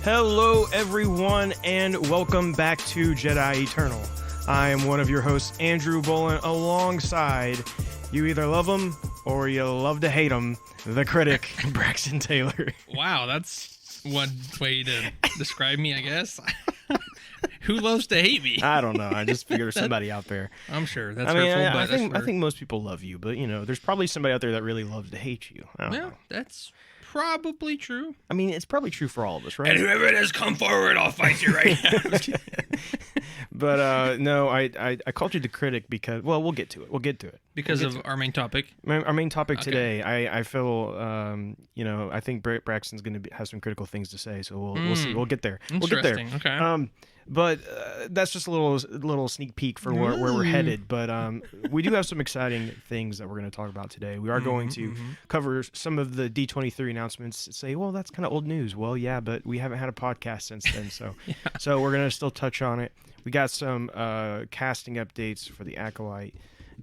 Hello, everyone, and welcome back to Jedi Eternal. I am one of your hosts, Andrew Bolin, alongside you either love him or you love to hate him, the critic, Braxton Taylor. Wow, that's one way to describe me, I guess. Who loves to hate me? I don't know. I just figured there's somebody out there. I'm sure that's hurtful. I think most people love you, but there's probably somebody out there that really loves to hate you. I don't know. That's probably true. I mean, it's probably true for all of us, right? And whoever it is, come forward. I'll fight you right now. But no, I called you the critic because, well, we'll get to it. Because of our main topic. Our main topic today. I feel, I think Braxton's going to have some critical things to say, so we'll see. We'll get there. We'll get there. Okay. But that's just a little sneak peek for where we're headed. But we do have some exciting things that we're going to talk about today. We are going to cover some of the D23 announcements. Say, well, that's kind of old news. Well, yeah, but we haven't had a podcast since then, so so we're going to still touch on it. We got some casting updates for the Acolyte,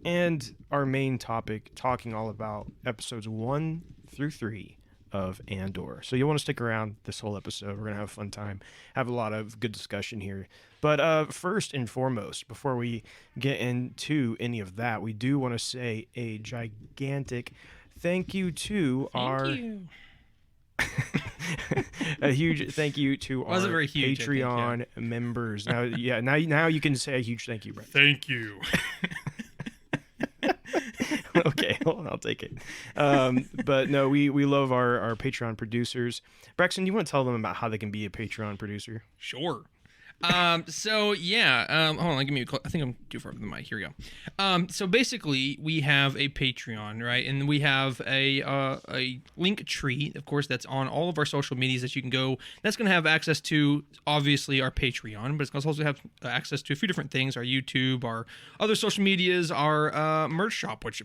and our main topic, talking all about episodes 1 through 3 of Andor. So you'll want to stick around this whole episode. We're going to have a fun time, have a lot of good discussion here. But first and foremost, before we get into any of that, we do want to say a gigantic thank you to a huge thank you to our Patreon members. Now you can say a huge thank you, Brett. Thank you. Okay, well, I'll take it. But no, we love our Patreon producers. Braxton, do you want to tell them about how they can be a Patreon producer? Sure. Hold on, give me I think I'm too far from the mic. Here we go. So basically, we have a Patreon, right? And we have a link tree, of course, that's on all of our social medias that you can go. That's going to have access to, obviously, our Patreon, but it's going to also have access to a few different things, our YouTube, our other social medias, our merch shop, which,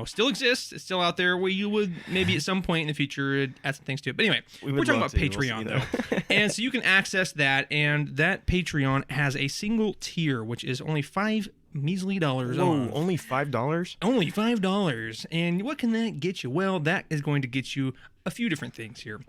still exists. It's still out there where you would maybe at some point in the future add some things to it. But anyway, we're talking about Patreon, though. And so you can access that, and that Patreon has a single tier, which is only $5 measly dollars. Whoa, only $5? Only $5. And what can that get you? Well, that is going to get you a few different things here.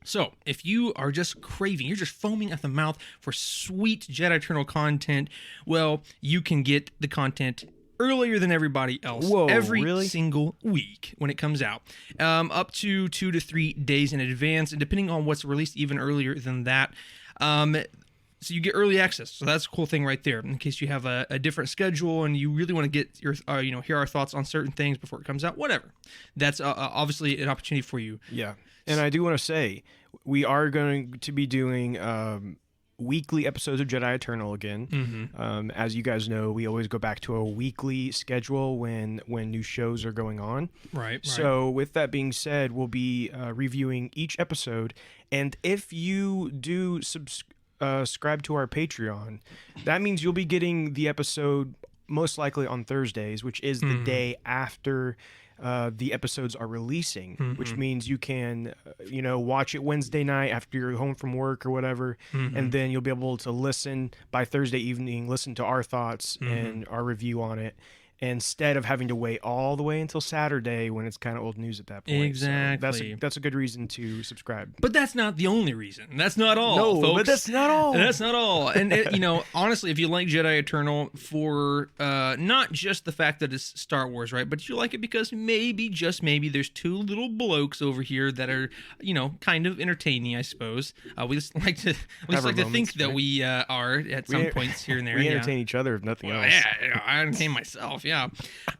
So, if you are just craving, you're just foaming at the mouth for sweet Jedi Eternal content, well, you can get the content earlier than everybody else. Whoa, every single week when it comes out, up to 2 to 3 days in advance, and depending on what's released, even earlier than that. So you get early access. So that's a cool thing right there. In case you have a different schedule and you really want to get your, hear our thoughts on certain things before it comes out, whatever. That's obviously an opportunity for you. Yeah, and I do want to say we are going to be doing weekly episodes of Jedi Eternal again. As you guys know, we always go back to a weekly schedule when new shows are going on. Right. So with that being said, we'll be reviewing each episode, and if you do subscribe to our Patreon, that means you'll be getting the episode most likely on Thursdays, which is the day after the episodes are releasing, which means you can, watch it Wednesday night after you're home from work or whatever, and then you'll be able to listen by Thursday evening, listen to our thoughts and our review on it, instead of having to wait all the way until Saturday when it's kind of old news at that point. Exactly. So that's a good reason to subscribe. But that's not the only reason. That's not all, folks. But that's not all. That's not all. And, honestly, if you like Jedi Eternal for not just the fact that it's Star Wars, right, but you like it because maybe, just maybe, there's two little blokes over here that are, kind of entertaining, I suppose. We just like to think that we are at some points here and there. We entertain each other, if nothing else. Yeah, I entertain myself. Yeah,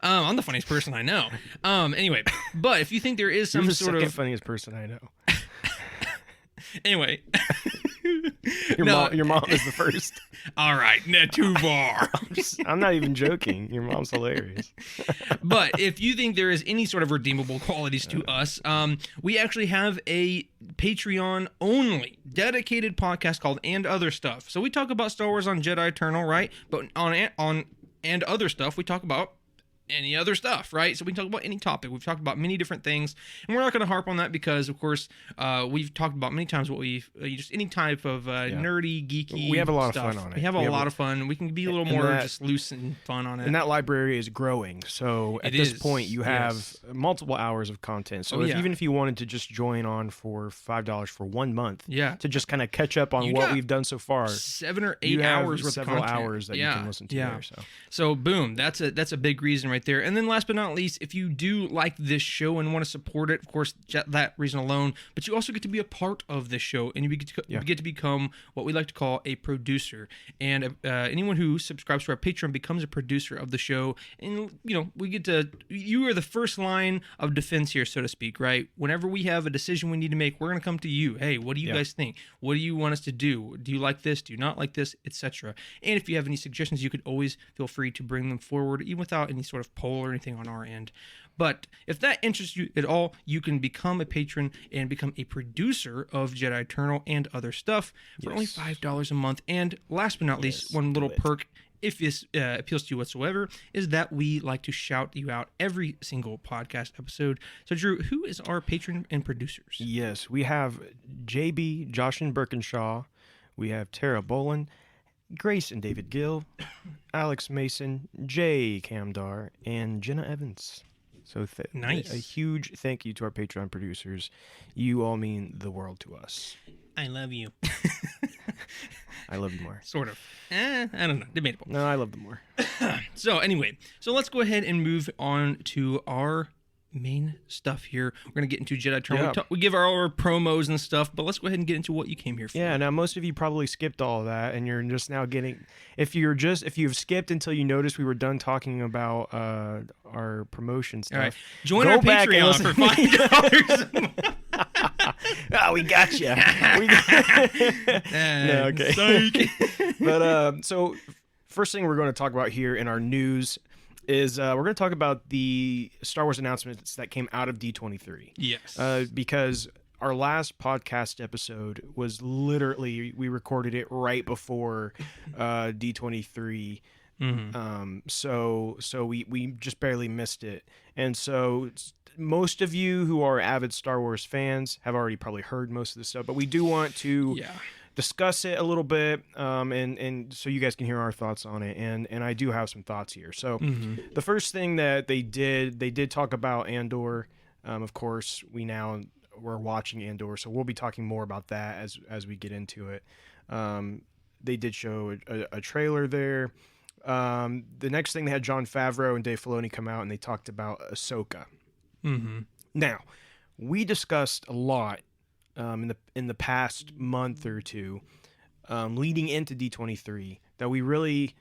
I'm the funniest person I know. Anyway, but if you think there is some You're the sort second of funniest person I know. Anyway, your mom is the first. All right, not too far. I'm not even joking. Your mom's hilarious. But if you think there is any sort of redeemable qualities to us, we actually have a Patreon only dedicated podcast called And Other Stuff. So we talk about Star Wars on Jedi Eternal, right? But on And Other Stuff, we talk about any other stuff, right? So we can talk about any topic. We've talked about many different things, and we're not going to harp on that because, of course, we've talked about many times what just any type of nerdy, geeky. We have a lot stuff. of fun on it. We have a lot of fun. We can be a little more just loose and fun on it. And that library is growing. So at this point, you have multiple hours of content. So even if you wanted to just join on for $5 for 1 month, to just kind of catch up on what we've done so far, 7 or 8 hours worth of several content. hours that you can listen to there. So boom, that's a big reason right there. And then last but not least, if you do like this show and want to support it, of course, that reason alone, but you also get to be a part of this show, and you get to become what we like to call a producer. And anyone who subscribes to our Patreon becomes a producer of the show. And, you are the first line of defense here, so to speak, right? Whenever we have a decision we need to make, we're going to come to you. Hey, what do you guys think? What do you want us to do? Do you like this? Do you not like this? Etc. And if you have any suggestions, you could always feel free to bring them forward, even without any sort of poll or anything on our end. But if that interests you at all, you can become a patron and become a producer of Jedi Eternal and other stuff for only $5 a month. And last but not least, one little perk, if this appeals to you whatsoever, is that we like to shout you out every single podcast episode. So, Drew, who is our patron and producers? Yes, we have JB, Josh and Birkinshaw. We have Tara Bolin, Grace and David Gill, Alex Mason, Jay Camdar, and Jenna Evans. So nice. A huge thank you to our Patreon producers. You all mean the world to us. I love you. I love you more. Sort of. I don't know. Debatable. No, I love them more. So anyway, let's go ahead and move on to our main stuff here. We're going to get into Jedi Eternal. We give our promos and stuff, but let's go ahead and get into what you came here for. Yeah, now most of you probably skipped all of that, and you're just now getting... If you've skipped until you noticed we were done talking about our promotion stuff... All right. Join our Patreon for $5. Oh, we got you. No, okay. But so first thing we're going to talk about here in our news is we're going to talk about the Star Wars announcements that came out of D23. Yes. Because our last podcast episode was literally, we recorded it right before D23. Mm-hmm. So we just barely missed it. And so most of you who are avid Star Wars fans have already probably heard most of this stuff, but we do want to discuss it a little bit, and so you guys can hear our thoughts on it. And I do have some thoughts here. So the first thing that they did talk about Andor. Of course, we're watching Andor, so we'll be talking more about that as we get into it. They did show a trailer there. The next thing, they had Jon Favreau and Dave Filoni come out, and they talked about Ahsoka. Mm-hmm. Now, we discussed a lot in the past month or two, leading into D23, that we really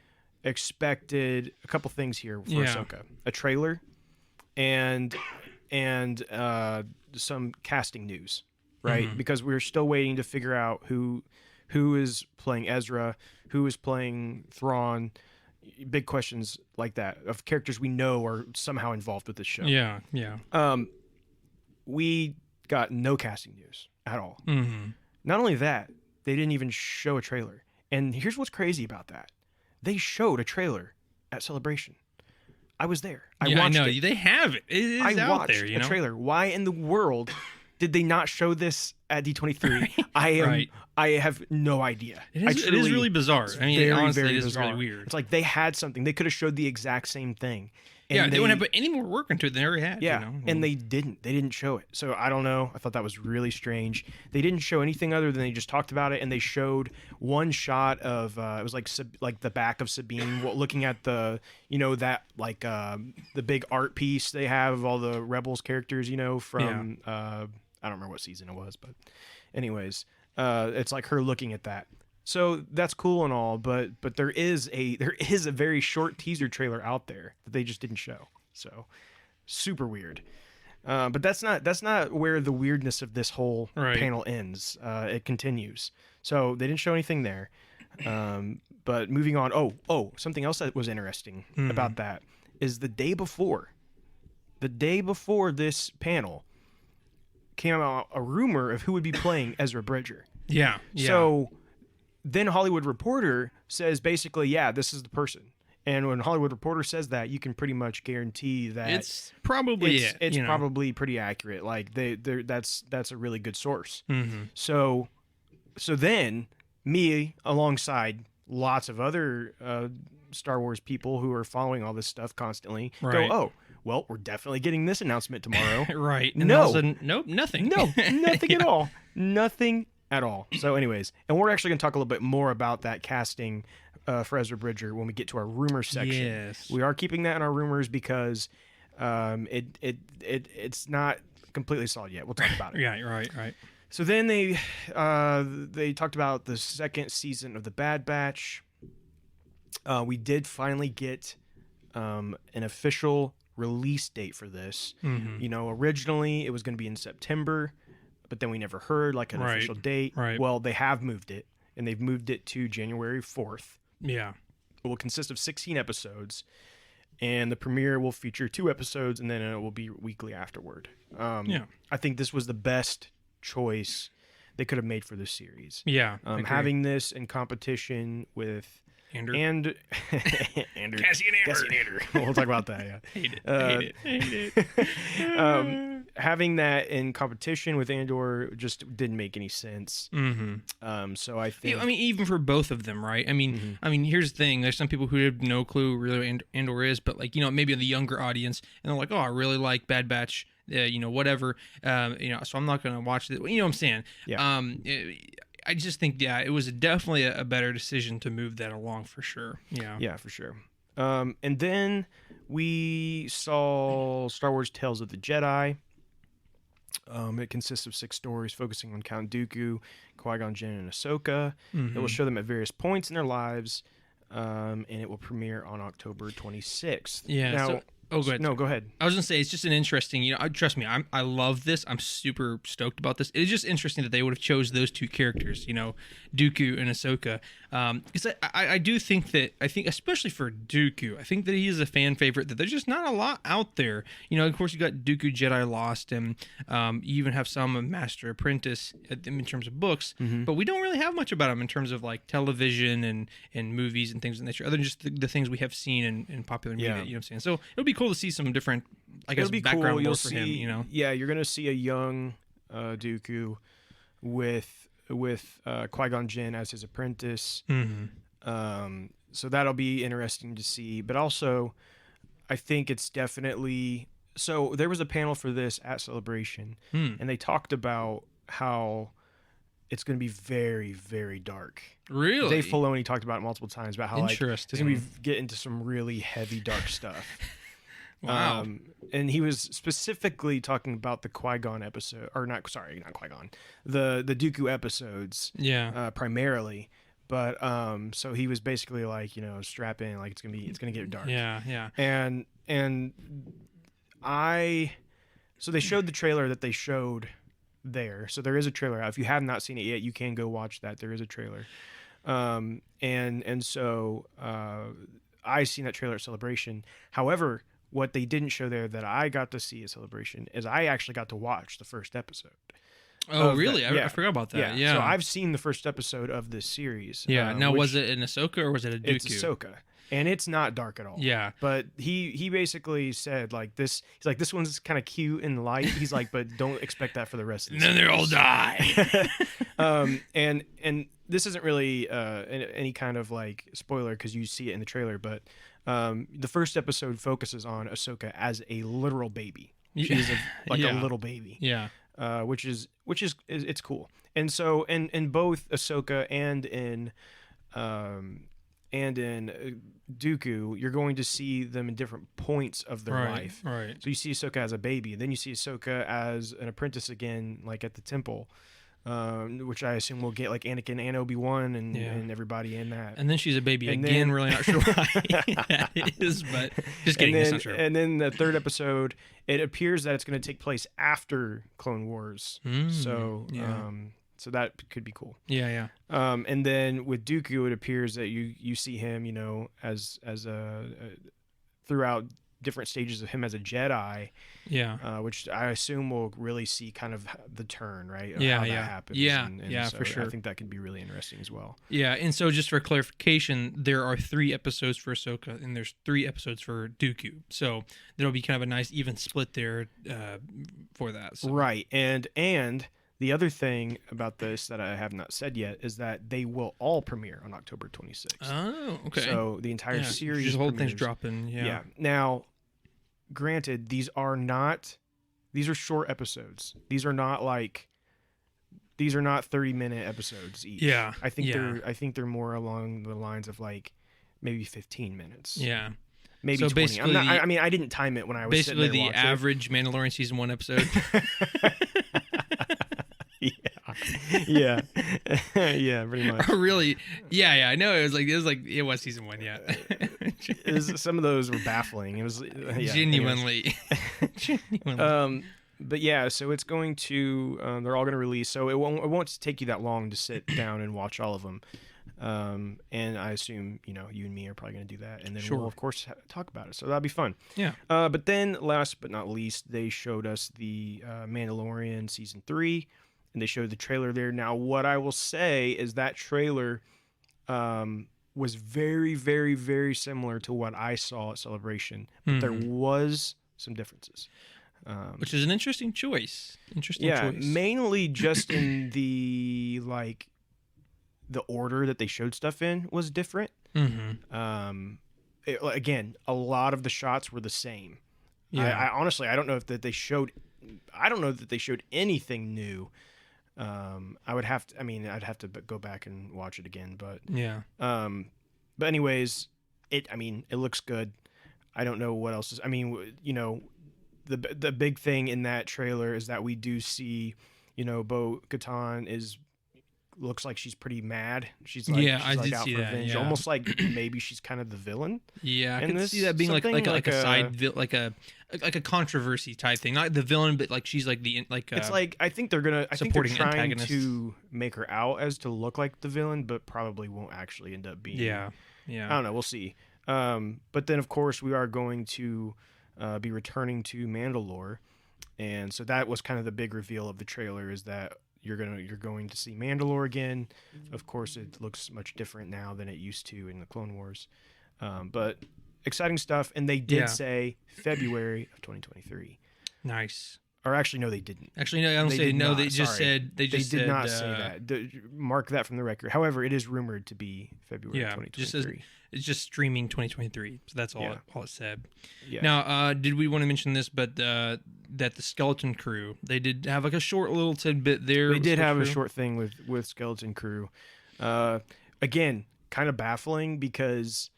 expected a couple things here for Ahsoka: a trailer, and some casting news, right? Mm-hmm. Because we're still waiting to figure out who is playing Ezra, who is playing Thrawn. Big questions like that of characters we know are somehow involved with this show. Yeah. We got no casting news at all. Mm-hmm. Not only that, they didn't even show a trailer. And here's what's crazy about that: they showed a trailer at Celebration. I was there. I watched it. They have it. It is out there. A trailer. Why in the world did they not show this at D23? I have no idea. It is really bizarre. I mean, honestly, very it is bizarre. really weird. It's like they had something. They could have showed the exact same thing. And they wouldn't have put any more work into it than they already had. Yeah, and they didn't. They didn't show it. So I don't know. I thought that was really strange. They didn't show anything other than they just talked about it, and they showed one shot of it was like the back of Sabine looking at the the big art piece they have of all the Rebels characters from I don't remember what season it was, but anyways, it's like her looking at that. So that's cool and all, but there is a very short teaser trailer out there that they just didn't show. So super weird. But that's not where the weirdness of this whole panel ends. It continues. So they didn't show anything there. But moving on. Oh, something else that was interesting about that is the day before this panel came out a rumor of who would be playing Ezra Bridger. Yeah. So then Hollywood Reporter says basically, this is the person. And when Hollywood Reporter says that, you can pretty much guarantee that It's probably it's probably pretty accurate. Like that's a really good source. So then me alongside lots of other Star Wars people who are following all this stuff constantly go, oh, well, we're definitely getting this announcement tomorrow. Right. And nope, nothing. No, nothing at all. Nothing at all. So anyways, and we're actually going to talk a little bit more about that casting for Ezra Bridger when we get to our rumors section. Yes. We are keeping that in our rumors because it's not completely solid yet. We'll talk about it. Yeah, right. So then they talked about the second season of The Bad Batch. We did finally get an official release date for this. You know, originally it was going to be in September, but then we never heard like an official date. Right. Well, they have moved it, and they've moved it to January 4th. Yeah. It will consist of 16 episodes, and the premiere will feature 2 episodes, and then it will be weekly afterward. I think this was the best choice they could have made for this series. Yeah. Having this in competition with Andor. Andor. Cassian Andor. We'll talk about that. Yeah. Hate it. Having that in competition with Andor just didn't make any sense. So I think. I mean, even for both of them, right? I mean, here's the thing: there's some people who have no clue really what Andor is, but like maybe the younger audience, and they're like, oh, I really like Bad Batch. Whatever. So I'm not gonna watch it. You know what I'm saying? Yeah. I just think, it was definitely a better decision to move that along for sure. Yeah. Yeah, for sure. And then we saw Star Wars Tales of the Jedi. It consists of 6 stories focusing on Count Dooku, Qui-Gon Jinn, and Ahsoka. It will show them at various points in their lives, and it will premiere on October 26th. Yeah. Now, go ahead. No, go ahead. I was gonna say it's just an interesting. Trust me, I love this. I'm super stoked about this. It's just interesting that they would have chose those 2 characters, Dooku and Ahsoka. Because I do think especially for Dooku, I think that he is a fan favorite. That there's just not a lot out there. Of course you got Dooku Jedi Lost, and you even have some of Master Apprentice in terms of books, but we don't really have much about him in terms of like television and movies and things of that nature, other than just the things we have seen in popular media. You know what I'm saying? So it'll be cool to see some different, background lore for him. Yeah, you're gonna see a young Dooku with Qui-Gon Jinn as his apprentice. So that'll be interesting to see. But also, I think it's definitely so. There was a panel for this at Celebration, and they talked about how it's going to be very, very dark. Really? Dave Filoni talked about it multiple times about how like it's Interesting. going to be get into some really heavy, dark stuff. Wow. And he was specifically talking about the Qui-Gon episode, or not Qui-Gon, the Dooku episodes. Yeah. Primarily, but so he was basically like strap in, like it's gonna get dark. Yeah. And so they showed the trailer that they showed there. So there is a trailer out. If you have not seen it yet, you can go watch that. There is a trailer. And so I seen that trailer at Celebration. However, what they didn't show there that I got to see at Celebration is I actually got to watch the first episode. Oh, really? I forgot about that. Yeah. So I've seen the first episode of this series. Yeah. Now, was it an Ahsoka or was it a Dooku? It's Ahsoka. And it's not dark at all. Yeah. But he basically said like this. He's like, this one's kind of cute and light. He's like, but don't expect that for the rest of the series. And then they all die. And this isn't really any kind of like spoiler because you see it in the trailer. But the first episode focuses on Ahsoka as a literal baby. She's a little baby. Yeah. Which is it's cool. And so in both Ahsoka and in Dooku, you're going to see them in different points of their life. Right. So you see Ahsoka as a baby, then you see Ahsoka as an apprentice again, like at the temple, which I assume will get like Anakin and Obi-Wan and everybody in that. And then she's a baby again. Really not sure why that is, but just kidding. That's not true. And then the third episode, it appears that it's going to take place after Clone Wars. So that could be cool. Yeah. And then with Dooku, it appears that you see him, as throughout different stages of him as a Jedi. Yeah. Which I assume we'll really see kind of the turn, right? Of Yeah, how yeah. that happens. Yeah, and yeah, so for sure. I think that could be really interesting as well. Yeah, and so just for clarification, there are 3 episodes for Ahsoka, and there's 3 episodes for Dooku. So there'll be kind of a nice even split there for that. So. Right, and the other thing about this that I have not said yet is that they will all premiere on October 26th. Oh, okay. So the entire series, just whole thing's premieres. dropping. Yeah. Now, granted, these are short episodes. These are not 30-minute episodes each. Yeah. I think they're more along the lines of like maybe 15 minutes. Yeah. Maybe so 20. basically, I didn't time it when I was basically sitting there the average Mandalorian season 1 episode. yeah, pretty much. Really? Yeah. I know it was season 1. Yeah. Some of those were baffling. It was genuinely. But yeah, so it's going to. They're all going to release, so it won't take you that long to sit down and watch all of them. And I assume you and me are probably going to do that, and then we'll of course talk about it. So that'll be fun. Yeah. But then, last but not least, they showed us the Mandalorian season 3. And they showed the trailer there. Now, what I will say is that trailer was very, very, very similar to what I saw at Celebration, but there was some differences. Which is an interesting choice. Yeah, mainly just in the order that they showed stuff in was different. Mm-hmm. Again, a lot of the shots were the same. Yeah. I honestly, I don't know that they showed anything new. I'd have to go back and watch it again, but yeah. But anyways, it looks good. I don't know what else is. The big thing in that trailer is that we do see, Bo-Katan looks like she's pretty mad. She's like, I did out see for that. revenge. Yeah. Almost like maybe she's kind of the villain. Yeah, I could see that being like a side like a controversy type thing. Not the villain, but like she's like the it's like I think they're trying antagonist. to make her out as to look like the villain, but probably won't actually end up being. Yeah. I don't know. We'll see. But then of course we are going to be returning to Mandalore, and so that was kind of the big reveal of the trailer is that you're going to see Mandalore again. Of course, it looks much different now than it used to in the Clone Wars, but exciting stuff. And they did say February of 2023. Nice. Or actually, no, they didn't. Actually, no, I don't say no. They just said they did not say that. Mark that from the record. However, it is rumored to be February 2023. It's just streaming 2023. So that's all. All it said. Yeah. Now, did we want to mention this? But that the Skeleton Crew, they did have like a short little tidbit there. They did have a short thing with Skeleton Crew. Again, kind of baffling because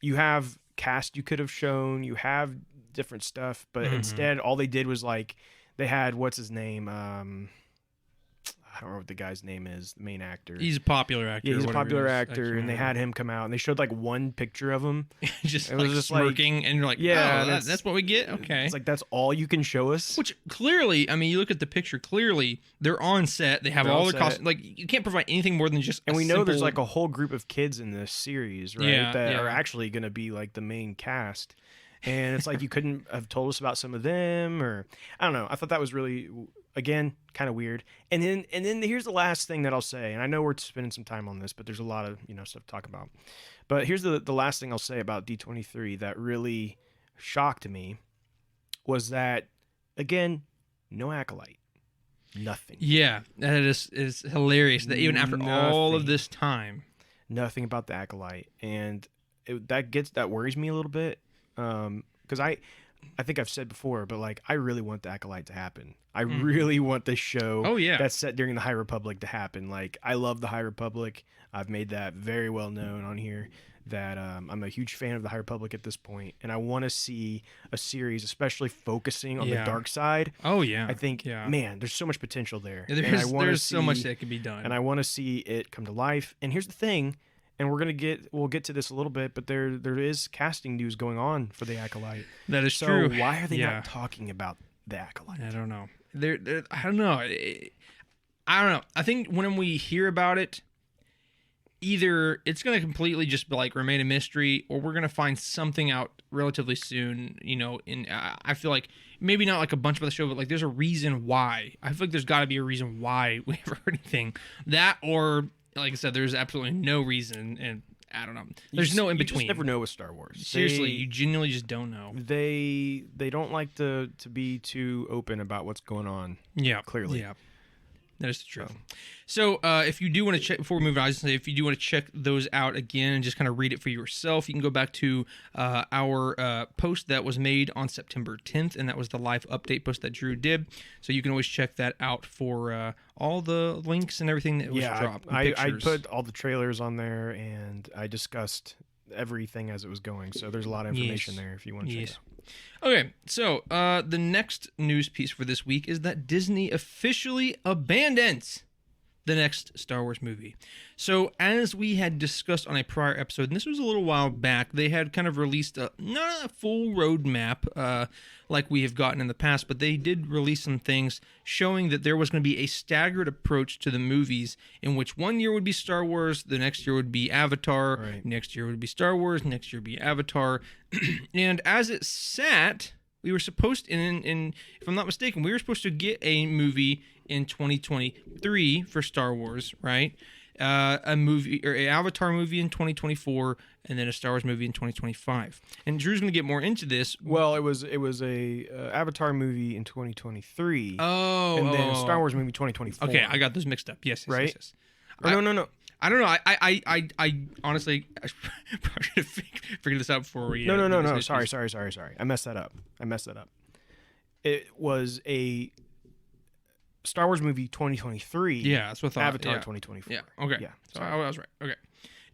you have cast you could have shown, you have different stuff, but instead all they did was like they had what's his name. I don't remember what the guy's name is, the main actor. He's a popular actor. Yeah, he's a popular actor, and they had him come out, and they showed like one picture of him. just like smirking, and you're like, that's what we get? Okay. It's like, that's all you can show us? Which clearly, you look at the picture, clearly, they're on set, they have all their costumes. Like, you can't provide anything more than just and we know there's like a whole group of kids in this series, right? That are actually going to be like the main cast. And it's like you couldn't have told us about some of them, or I don't know. I thought that was really, again, kind of weird. And then here's the last thing that I'll say, and I know we're spending some time on this, but there's a lot of stuff to talk about. But here's the last thing I'll say about D23 that really shocked me was that, again, no Acolyte, nothing. Yeah, that is hilarious. That even after all of this time, nothing about the Acolyte, and that worries me a little bit. Because I think I've said before, but like I really want the Acolyte to happen. I really want this show that's set during the High Republic to happen. Like I love the High Republic. I've made that very well known on here that I'm a huge fan of the High Republic at this point, and I want to see a series, especially focusing on the dark side. Oh yeah, I think man, there's so much potential there. Yeah, there's so much that can be done, and I want to see it come to life. And here's the thing. And we'll get to this a little bit, but there is casting news going on for the Acolyte. That is true. So why are they not talking about the Acolyte? I don't know. I don't know. I don't know. I think when we hear about it, either it's going to completely just like remain a mystery, or we're going to find something out relatively soon. I feel like maybe not like a bunch about the show, but like there's a reason why. I feel like there's got to be a reason why we never heard anything. That, or like I said, there's absolutely no reason, and I don't know. There's no in between. You just never know with Star Wars. Seriously, you genuinely just don't know. They don't like to be too open about what's going on. Yeah, clearly. Yeah. That is the truth. So if you do want to check, before we move on, I was going to say, if you do want to check those out again and just kind of read it for yourself, you can go back to our post that was made on September 10th, and that was the live update post that Drew did. So you can always check that out for all the links and everything that was dropped. I put all the trailers on there, and I discussed everything as it was going. So there's a lot of information there if you want to check it out. Okay, so the next news piece for this week is that Disney officially abandons the next Star Wars movie. So as we had discussed on a prior episode, and this was a little while back, they had kind of released not a full roadmap like we have gotten in the past, but they did release some things showing that there was going to be a staggered approach to the movies, in which one year would be Star Wars, the next year would be Avatar, next year would be Star Wars, next year would be Avatar. And as it sat, we were supposed to, if I'm not mistaken, we were supposed to get a movie in 2023 for Star Wars, right? A movie, or an Avatar movie in 2024, and then a Star Wars movie in 2025. And Drew's going to get more into this. Well, it was a Avatar movie in 2023. And then a Star Wars movie 2024. Okay, I got those mixed up. Yes. Yes. No. I don't know. I honestly, I probably should have figured this out before we. No. Sorry. I messed that up. It was a Star Wars movie 2023. Yeah, that's what I thought. Avatar 2024. Yeah. Okay. Yeah. So I was right. Okay.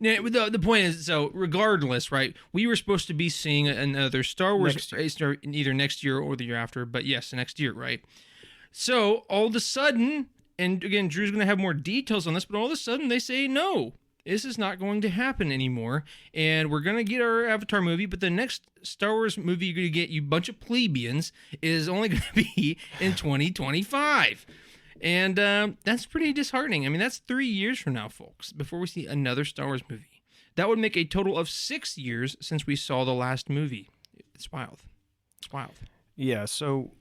Now, the point is, so regardless, right? We were supposed to be seeing another Star Wars either next year or the year after, but yes, next year, right? So all of a sudden, and again, Drew's going to have more details on this, but all of a sudden they say no. This is not going to happen anymore, and we're going to get our Avatar movie, but the next Star Wars movie you're going to get, you bunch of plebeians, is only going to be in 2025. And that's pretty disheartening. I mean, that's 3 years from now, folks, before we see another Star Wars movie. That would make a total of 6 years since we saw the last movie. It's wild. Yeah, so,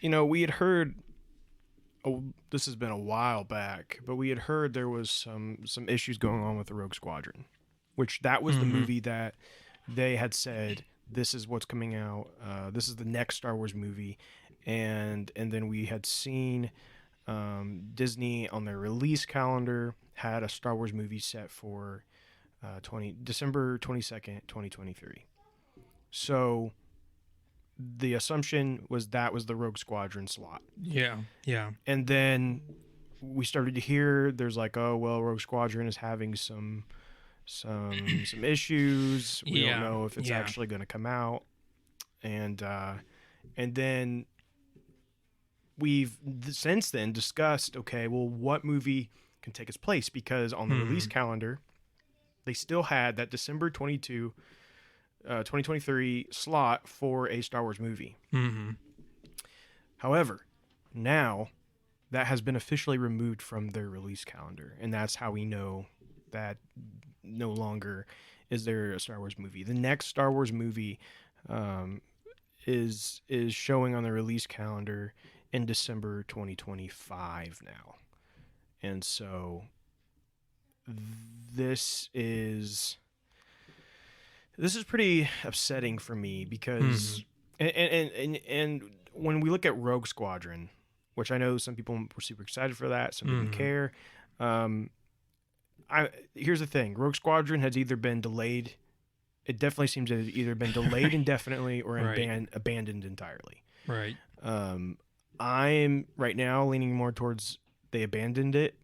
we had heard... Oh, this has been a while back, but we had heard there was some issues going on with the Rogue Squadron, which that was the movie that they had said, this is what's coming out. This is the next Star Wars movie. And then we had seen Disney on their release calendar had a Star Wars movie set for December 22nd, 2023. So the assumption was that was the Rogue Squadron slot. Yeah. And then we started to hear there's like, oh, well, Rogue Squadron is having some issues. We don't know if it's actually going to come out. And then we've since then discussed, okay, well, what movie can take its place? Because on the release calendar, they still had that December 2023 slot for a Star Wars movie. However, now that has been officially removed from their release calendar, and that's how we know that no longer is there a Star Wars movie. The next Star Wars movie is showing on the release calendar in December 2025 now. And so this is pretty upsetting for me because and when we look at Rogue Squadron, which I know some people were super excited for that, some didn't care. Here's the thing: Rogue Squadron has either been delayed. It definitely seems to have either been delayed indefinitely or abandoned entirely. Right. I'm right now leaning more towards they abandoned it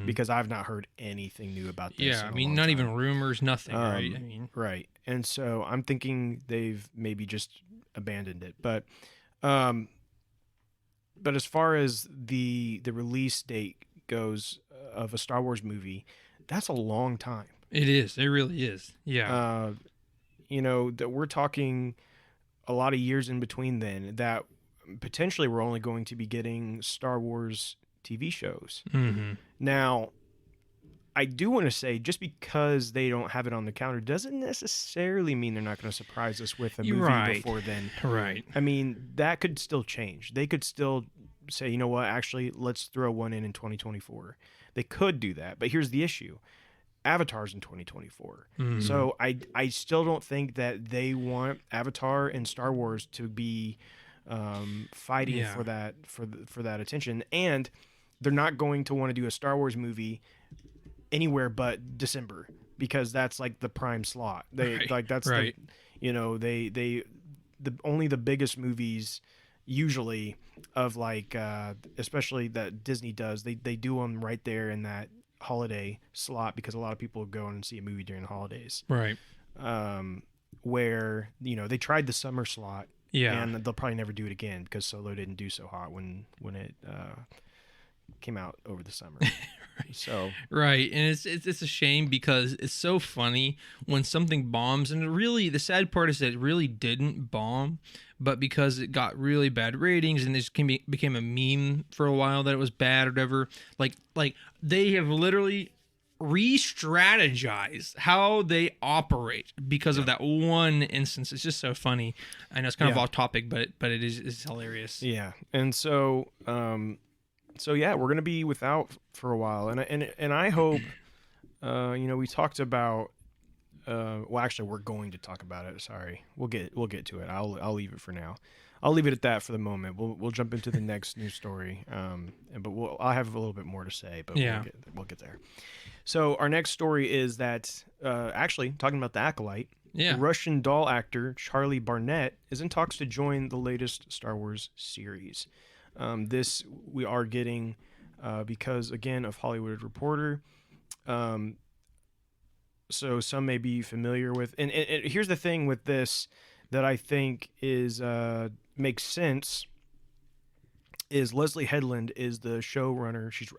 because I've not heard anything new about this. Yeah, I mean, not even rumors, nothing, right? I mean, right. And so I'm thinking they've maybe just abandoned it. But as far as the release date goes of a Star Wars movie, that's a long time. It is. It really is. Yeah. That we're talking a lot of years in between then that potentially we're only going to be getting Star Wars TV shows. Now, I do want to say, just because they don't have it on the calendar doesn't necessarily mean they're not going to surprise us with a movie before then. Right. I mean, that could still change. They could still say, you know what, actually, let's throw one in 2024. They could do that. But here's the issue. Avatar's in 2024. So I still don't think that they want Avatar and Star Wars to be fighting for that attention. And they're not going to want to do a Star Wars movie anywhere but December, because that's like the prime slot. The only the biggest movies usually of like especially that Disney does, they do them right there in that holiday slot, because a lot of people go and see a movie during the holidays. Right. Where, they tried the summer slot. Yeah. And they'll probably never do it again, because Solo didn't do so hot when it came out over the summer. Right. So right, and it's a shame, because it's so funny when something bombs, and really the sad part is that it really didn't bomb, but because it got really bad ratings and it just became a meme for a while that it was bad or whatever. Like they have literally re-strategized how they operate because of that one instance. It's just so funny. I know it's kind of off topic, but it's hilarious. Yeah, and so. So yeah, we're gonna be without for a while, and I hope, we talked about, well, actually, we're going to talk about it. Sorry, we'll get to it. I'll leave it for now. I'll leave it at that for the moment. We'll jump into the next news story, but I'll have a little bit more to say, but we'll get there. So our next story is that actually talking about the Acolyte. Yeah. Russian doll actor Charlie Barnett is in talks to join the latest Star Wars series. This we are getting because, again, of Hollywood Reporter. So some may be familiar with. And here's the thing with this that I think is makes sense is Leslie Headland is the showrunner. She's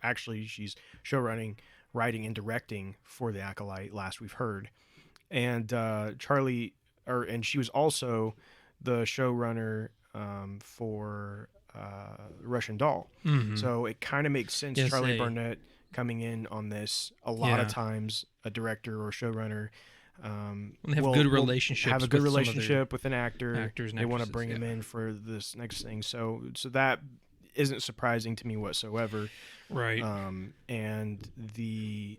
showrunning, writing, and directing for The Acolyte, last we've heard. And and she was also the showrunner for Russian Doll. So it kind of makes sense. Charlie Barnett coming in on this. A lot of times a director or showrunner they have good relationships. Have a good relationship with an actor. Actors and they want to bring him in for this next thing. So that isn't surprising to me whatsoever. Right. And the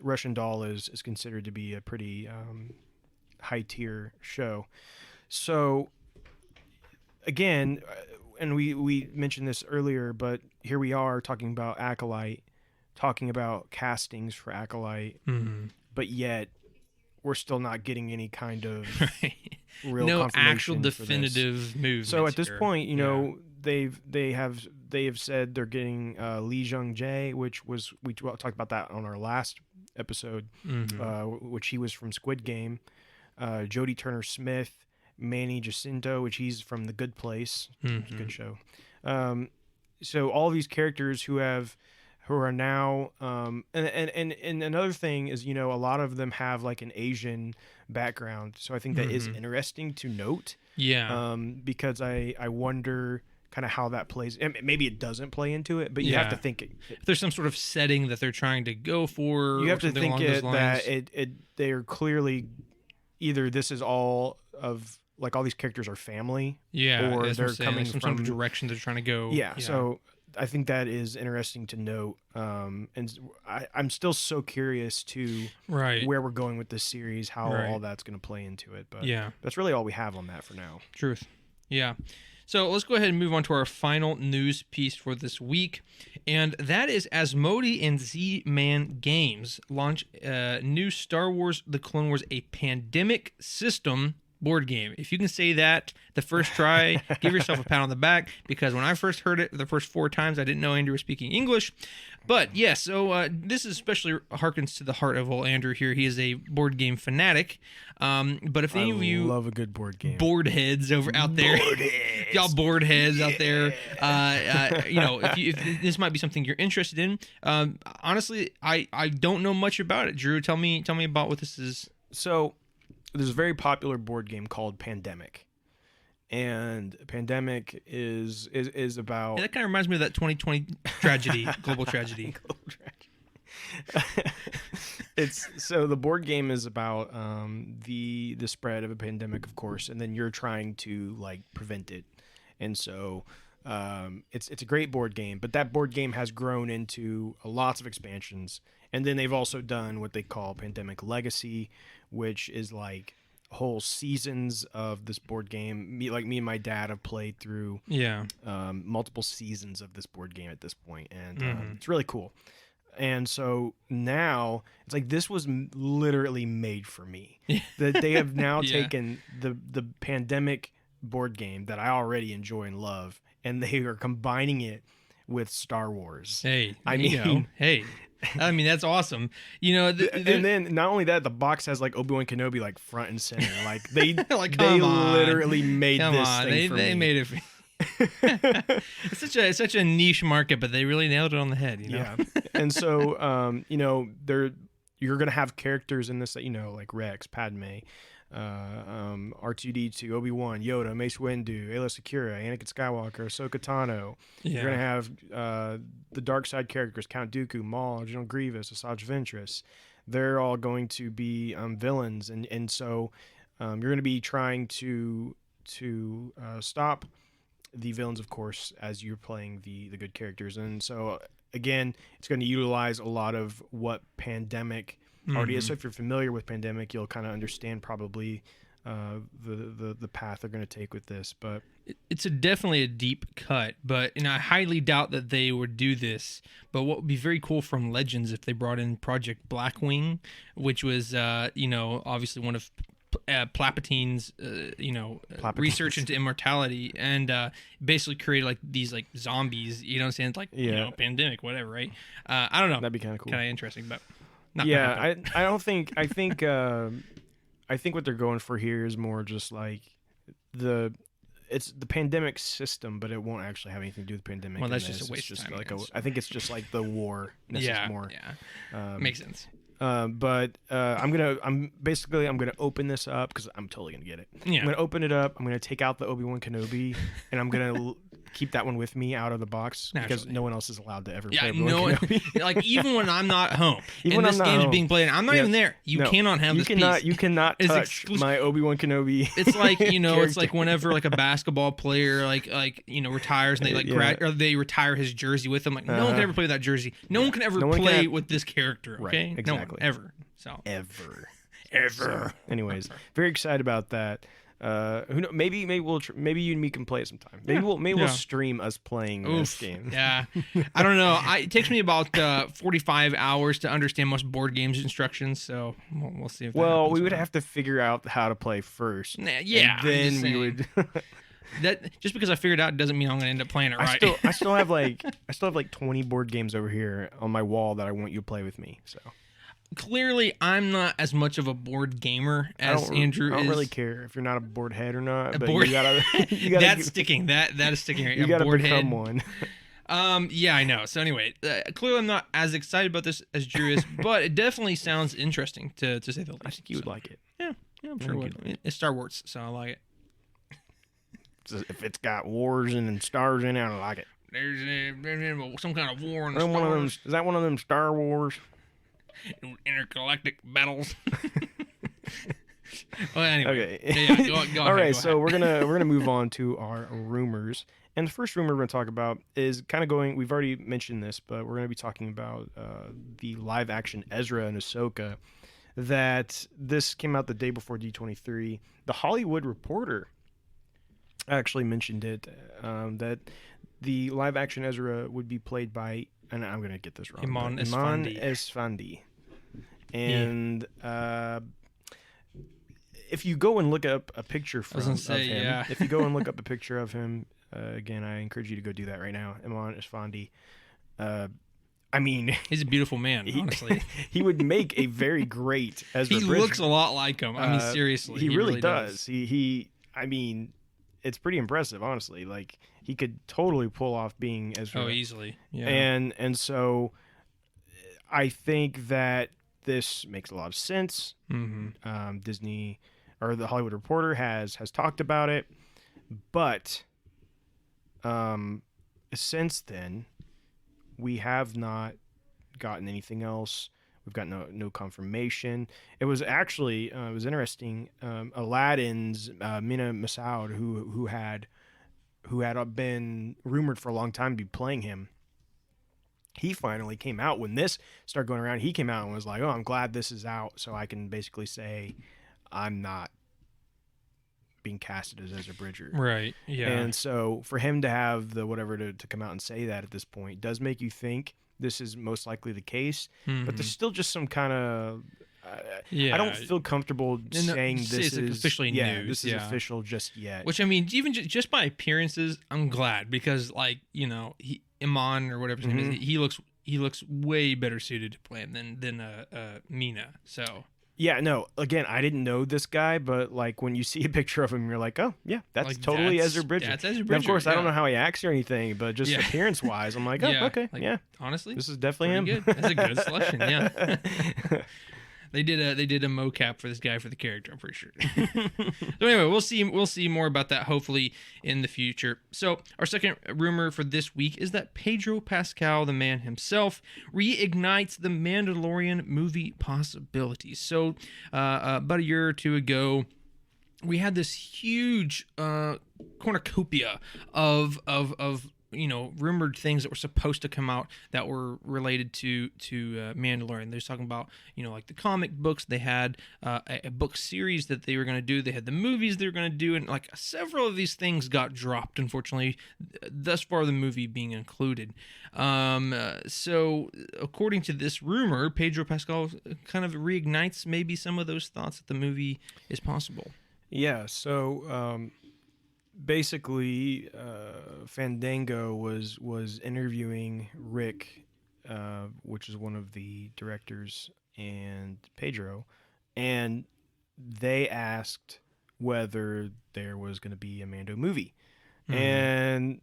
Russian Doll is considered to be a pretty high tier show. So again, and we mentioned this earlier, but here we are talking about Acolyte, talking about castings for Acolyte, but yet we're still not getting any kind of real confirmation actual definitive movement. So at this point, they have said they're getting Lee Jung-jae, which was we talked about that on our last episode, which he was from Squid Game, Jodie Turner-Smith, Manny Jacinto, which he's from The Good Place, which is a good show. So all these characters who are now, and another thing is, a lot of them have like an Asian background. So I think that is interesting to note. Yeah. Because I wonder kind of how that plays. And maybe it doesn't play into it, but you have to think if there's some sort of setting that they're trying to go for. You have to think that they are clearly either this is all of. Like all these characters are family, or they're coming from some sort of direction they're trying to go. Yeah, so I think that is interesting to note, and I'm still so curious to where we're going with this series, how all that's going to play into it. But that's really all we have on that for now. Truth, yeah. So let's go ahead and move on to our final news piece for this week, and that is Asmodee and Z-Man Games launch new Star Wars: The Clone Wars, a pandemic system board game. If you can say that the first try, give yourself a pat on the back, because when I first heard it the first 4 times, I didn't know Andrew was speaking English. But yes, so this especially harkens to the heart of old Andrew here. He is a board game fanatic. But if any of you love a good board game, board heads out there, y'all board heads out there, if this might be something you're interested in. Honestly, I don't know much about it. Drew, tell me about what this is. So there's a very popular board game called Pandemic, and Pandemic is about. Yeah, that kind of reminds me of that 2020 tragedy, global tragedy. It's so the board game is about the spread of a pandemic, of course, and then you're trying to like prevent it. And so it's a great board game, but that board game has grown into lots of expansions. And then they've also done what they call Pandemic Legacy, which is like whole seasons of this board game. Me and my dad have played through multiple seasons of this board game at this point, and it's really cool. And so now it's like this was literally made for me. That they have now taken the Pandemic board game that I already enjoy and love, and they are combining it with Star Wars. Hey, I mean, that's awesome. And then not only that, the box has like Obi-Wan Kenobi like front and center. Like they like, they literally made come this on. thing for they me. made it. It's such a niche market, but they really nailed it on the head. Yeah, and so you're gonna have characters in this that like Rex, Padme, R2D2, Obi-Wan, Yoda, Mace Windu, Aayla Secura, Anakin Skywalker, Ahsoka Tano. You're gonna have the dark side characters: Count Dooku, Maul, General Grievous, Asajj Ventress. They're all going to be villains, and so you're gonna be trying to stop the villains, of course, as you're playing the good characters. And so again, it's going to utilize a lot of what Pandemic already is. So if you're familiar with Pandemic, you'll kind of understand probably the path they're going to take with this. But it's definitely a deep cut, but I highly doubt that they would do this. But what would be very cool from Legends if they brought in Project Blackwing, which was obviously one of Palpatine's research into immortality, and basically created like these like zombies, like pandemic, whatever, right? I don't know, that'd be kind of cool, kind of interesting, but not I think what they're going for here is more just like it's the pandemic system, but it won't actually have anything to do with the pandemic. Well, that's just a waste of time. Like I think it's just like the war. Makes sense. But I'm gonna open this up because I'm totally gonna get it. Yeah. I'm gonna open it up. I'm gonna take out the Obi-Wan Kenobi, and I'm gonna keep that one with me out of the box because no one else is allowed to ever play Obi-Wan Kenobi. Like even when I'm not home, and this game is being played, I'm not even there. You cannot have this piece. You cannot touch my Obi-Wan Kenobi. It's like it's like whenever like a basketball player retires and they they retire his jersey with him. Like no one can ever play with that jersey. No one can ever play with this character. Okay, right, exactly. No one ever. So ever. So, anyways, very excited about that. Who knows, maybe maybe you and me can play it sometime. Maybe we'll stream us playing this game. Yeah, I don't know. It takes me about 45 hours to understand most board games instructions, so we'll see if. Well, we would have to figure out how to play first. Yeah, and then we would. That just because I figured it out doesn't mean I'm gonna end up playing it right. I still have like 20 board games over here on my wall that I want you to play with me. So. Clearly, I'm not as much of a board gamer as Andrew is. I don't really care if you're not a board head or not. But board... you gotta that's sticking. That is sticking. Right? You gotta board become head. one. Yeah, I know. So anyway, clearly I'm not as excited about this as Drew is, but it definitely sounds interesting to say the least. I think you would like it. Yeah, I'm sure would. It's Star Wars, so I like it. If it's got wars and stars in it, I like it. There's some kind of war in the stars. Is that one of them Star Wars? Intergalactic battles. Well, anyway. Okay. Go ahead, all right, so we're gonna move on to our rumors, and the first rumor we're gonna talk about is kind of going. We've already mentioned this, but we're gonna be talking about the live action Ezra and Ahsoka. That this came out the day before D23. The Hollywood Reporter actually mentioned it that the live action Ezra would be played by, and I'm gonna get this wrong, Iman Esfandi. And if you go and look up a picture of him, if you go and look up a picture of him, again, I encourage you to go do that right now. Iman Esfandi. I mean, he's a beautiful man. Honestly, he would make a very great Ezra. He Bridger. looks a lot like him. I mean, seriously, he really does. He. I mean, it's pretty impressive, honestly. Like he could totally pull off being Ezra. Oh, easily. Yeah. And so, I think that this makes a lot of sense. Mm-hmm. Disney or the Hollywood Reporter has talked about it, but since then we have not gotten anything else. We've got no confirmation. It was actually it was interesting. Aladdin's Mina Massoud, who had been rumored for a long time to be playing him. He finally came out when this started going around. He came out and was like, "Oh, I'm glad this is out, so I can basically say I'm not being casted as Ezra Bridger." Right. Yeah. And so for him to have the whatever to come out and say that at this point does make you think this is most likely the case. But there's still just some kind of I don't feel comfortable saying this is officially news. This is official just yet. Which, I mean, even just by appearances, I'm glad, because Iman or whatever his name is, he looks way better suited to play him than Mina. So yeah, no. Again, I didn't know this guy, but like when you see a picture of him, you're like, oh yeah, that's totally Ezra Bridger. That's Ezra Bridger. Now, of course, I don't know how he acts or anything, but just appearance wise, I'm like, oh okay, Honestly, this is definitely him. Good. That's a good selection. Yeah. They did a mocap for this guy for the character, I'm pretty sure. So anyway, we'll see more about that hopefully in the future. So our second rumor for this week is that Pedro Pascal, the man himself, reignites the Mandalorian movie possibilities. So about a year or two ago, we had this huge cornucopia of rumored things that were supposed to come out that were related to Mandalorian. They're talking about, like the comic books. They had a book series that they were going to do. They had the movies they were going to do. And like several of these things got dropped, unfortunately, thus far the movie being included. So according to this rumor, Pedro Pascal kind of reignites maybe some of those thoughts that the movie is possible. Yeah, so basically, Fandango was interviewing Rick, which is one of the directors, and Pedro, and they asked whether there was going to be a Mando movie, and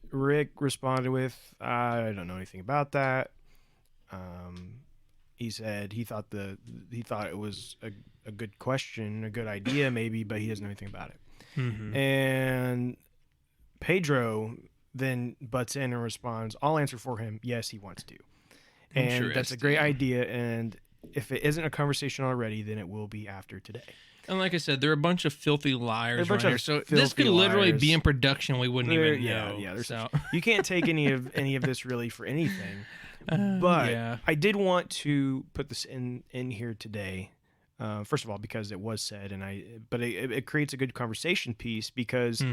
Rick responded with, "I don't know anything about that." He said he thought it was a good question, a good idea maybe, but he doesn't know anything about it. And Pedro then butts in and responds, "I'll answer for him. Yes, he wants to." And that's a great idea. And if it isn't a conversation already, then it will be after today. And like I said, they're a bunch of filthy liars right here. So this could literally be in production. We wouldn't even know. Yeah. So you can't take any of this really for anything. But I did want to put this in here today. First of all, because it was said, but it creates a good conversation piece because,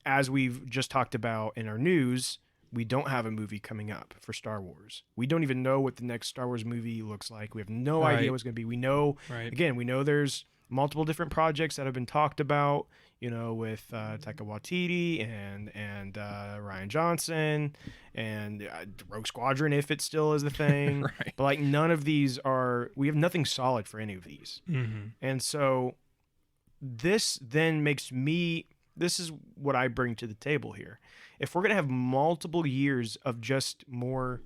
as we've just talked about in our news, we don't have a movie coming up for Star Wars. We don't even know what the next Star Wars movie looks like. We have no idea what it's going to be. We know, again, there's multiple different projects that have been talked about, with Taika Waititi and Ryan Johnson and Rogue Squadron, if it still is the thing. But like none of these we have nothing solid for any of these. And so this then makes this is what I bring to the table here. If we're going to have multiple years of just more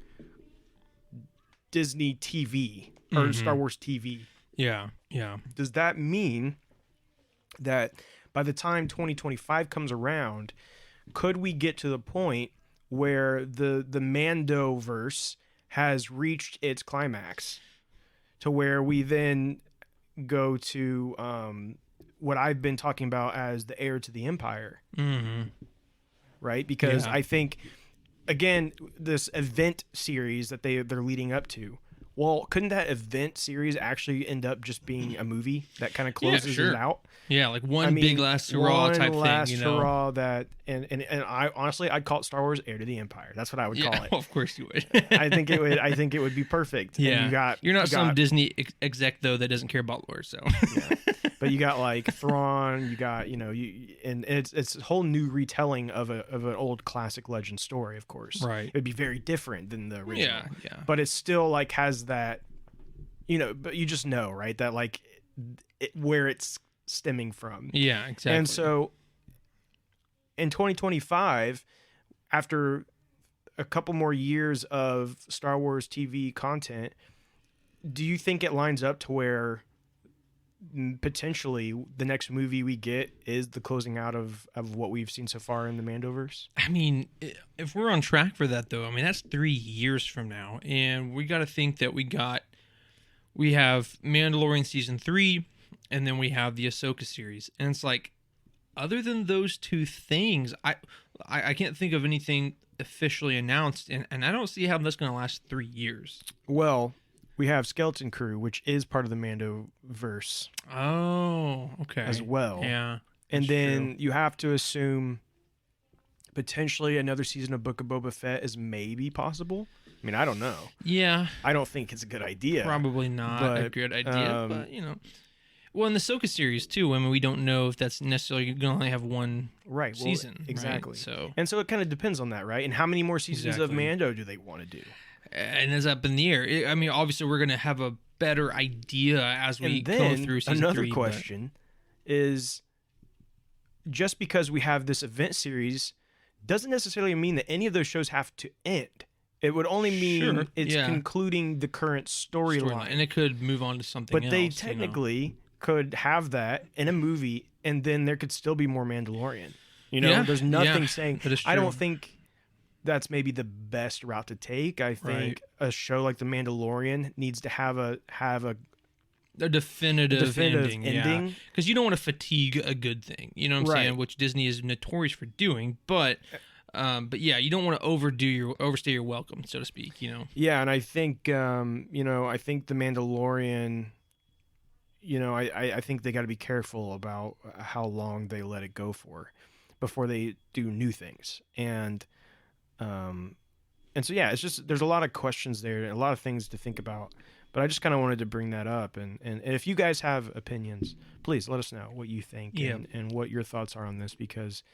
Disney TV or Star Wars TV. Yeah. Does that mean that by the time 2025 comes around, could we get to the point where the Mandoverse has reached its climax to where we then go to what I've been talking about as the heir to the empire? Right? Because I think, again, this event series that they're leading up to, well, couldn't that event series actually end up just being a movie that kind of closes it out? Yeah, like big last hurrah type thing, hurrah that, and I honestly, I'd call it Star Wars Heir to the Empire. That's what I would call it. Of course you would. I think it would be perfect. Yeah, you're not some Disney exec though that doesn't care about lore, so. But you got like Thrawn, you got and it's a whole new retelling of an old classic legend story, of course. Right. It'd be very different than the original. Yeah. But it still like has that, but you just know, right? That like where it's stemming from. Yeah, exactly. And so in 2025, after a couple more years of Star Wars TV content, do you think it lines up to where potentially the next movie we get is the closing out of what we've seen so far in the Mandoverse. I mean, if we're on track for that, though, I mean, that's 3 years from now. And we got to think that we have Mandalorian Season 3, and then we have the Ahsoka series. And it's like, other than those 2 things, I can't think of anything officially announced. And I don't see how that's going to last 3 years. Well, we have Skeleton Crew, which is part of the Mandoverse. Oh, okay. As well. Yeah. And then you have to assume potentially another season of Book of Boba Fett is maybe possible. I mean, I don't know. Yeah. I don't think it's a good idea. Probably not a good idea, but, you know. Well, in the Ahsoka series, too, I mean, we don't know if that's necessarily going to only have one season. Exactly. Right? And so it kind of depends on that, right? And how many more seasons of Mando do they want to do? And it's up in the air. I mean, obviously, we're going to have a better idea as we go through season 3. Another question is, just because we have this event series doesn't necessarily mean that any of those shows have to end. It would only mean it's concluding the current storyline. And it could move on to something else. But they technically could have that in a movie, and then there could still be more Mandalorian. You know, there's nothing saying... I don't think that's maybe the best route to take. I think a show like The Mandalorian needs to have a definitive ending. Because you don't want to fatigue a good thing. You know what I'm saying? Which Disney is notorious for doing. But yeah, you don't want to overstay your welcome, so to speak. You know. Yeah, and I think I think The Mandalorian. You know, I think they got to be careful about how long they let it go for before they do new things. And so yeah, it's just there's a lot of questions there and a lot of things to think about. But I just kind of wanted to bring that up, and if you guys have opinions, please let us know what you think and what your thoughts are on this, because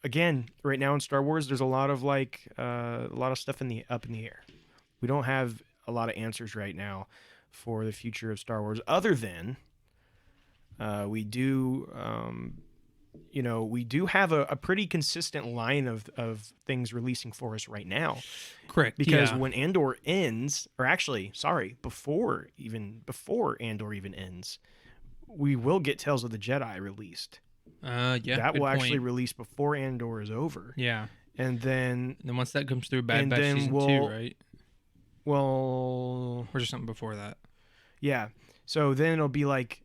again, right now in Star Wars, there's a lot of stuff up in the air. We don't have a lot of answers right now for the future of Star Wars, other than we do have a pretty consistent line of things releasing for us right now. Correct. Because when Andor ends, or actually, sorry, before Andor even ends, we will get Tales of the Jedi released. That will actually release before Andor is over. Yeah. And then once that comes through, Bad Batch season 2, right? Well, or just something before that. Yeah. So then it'll be like,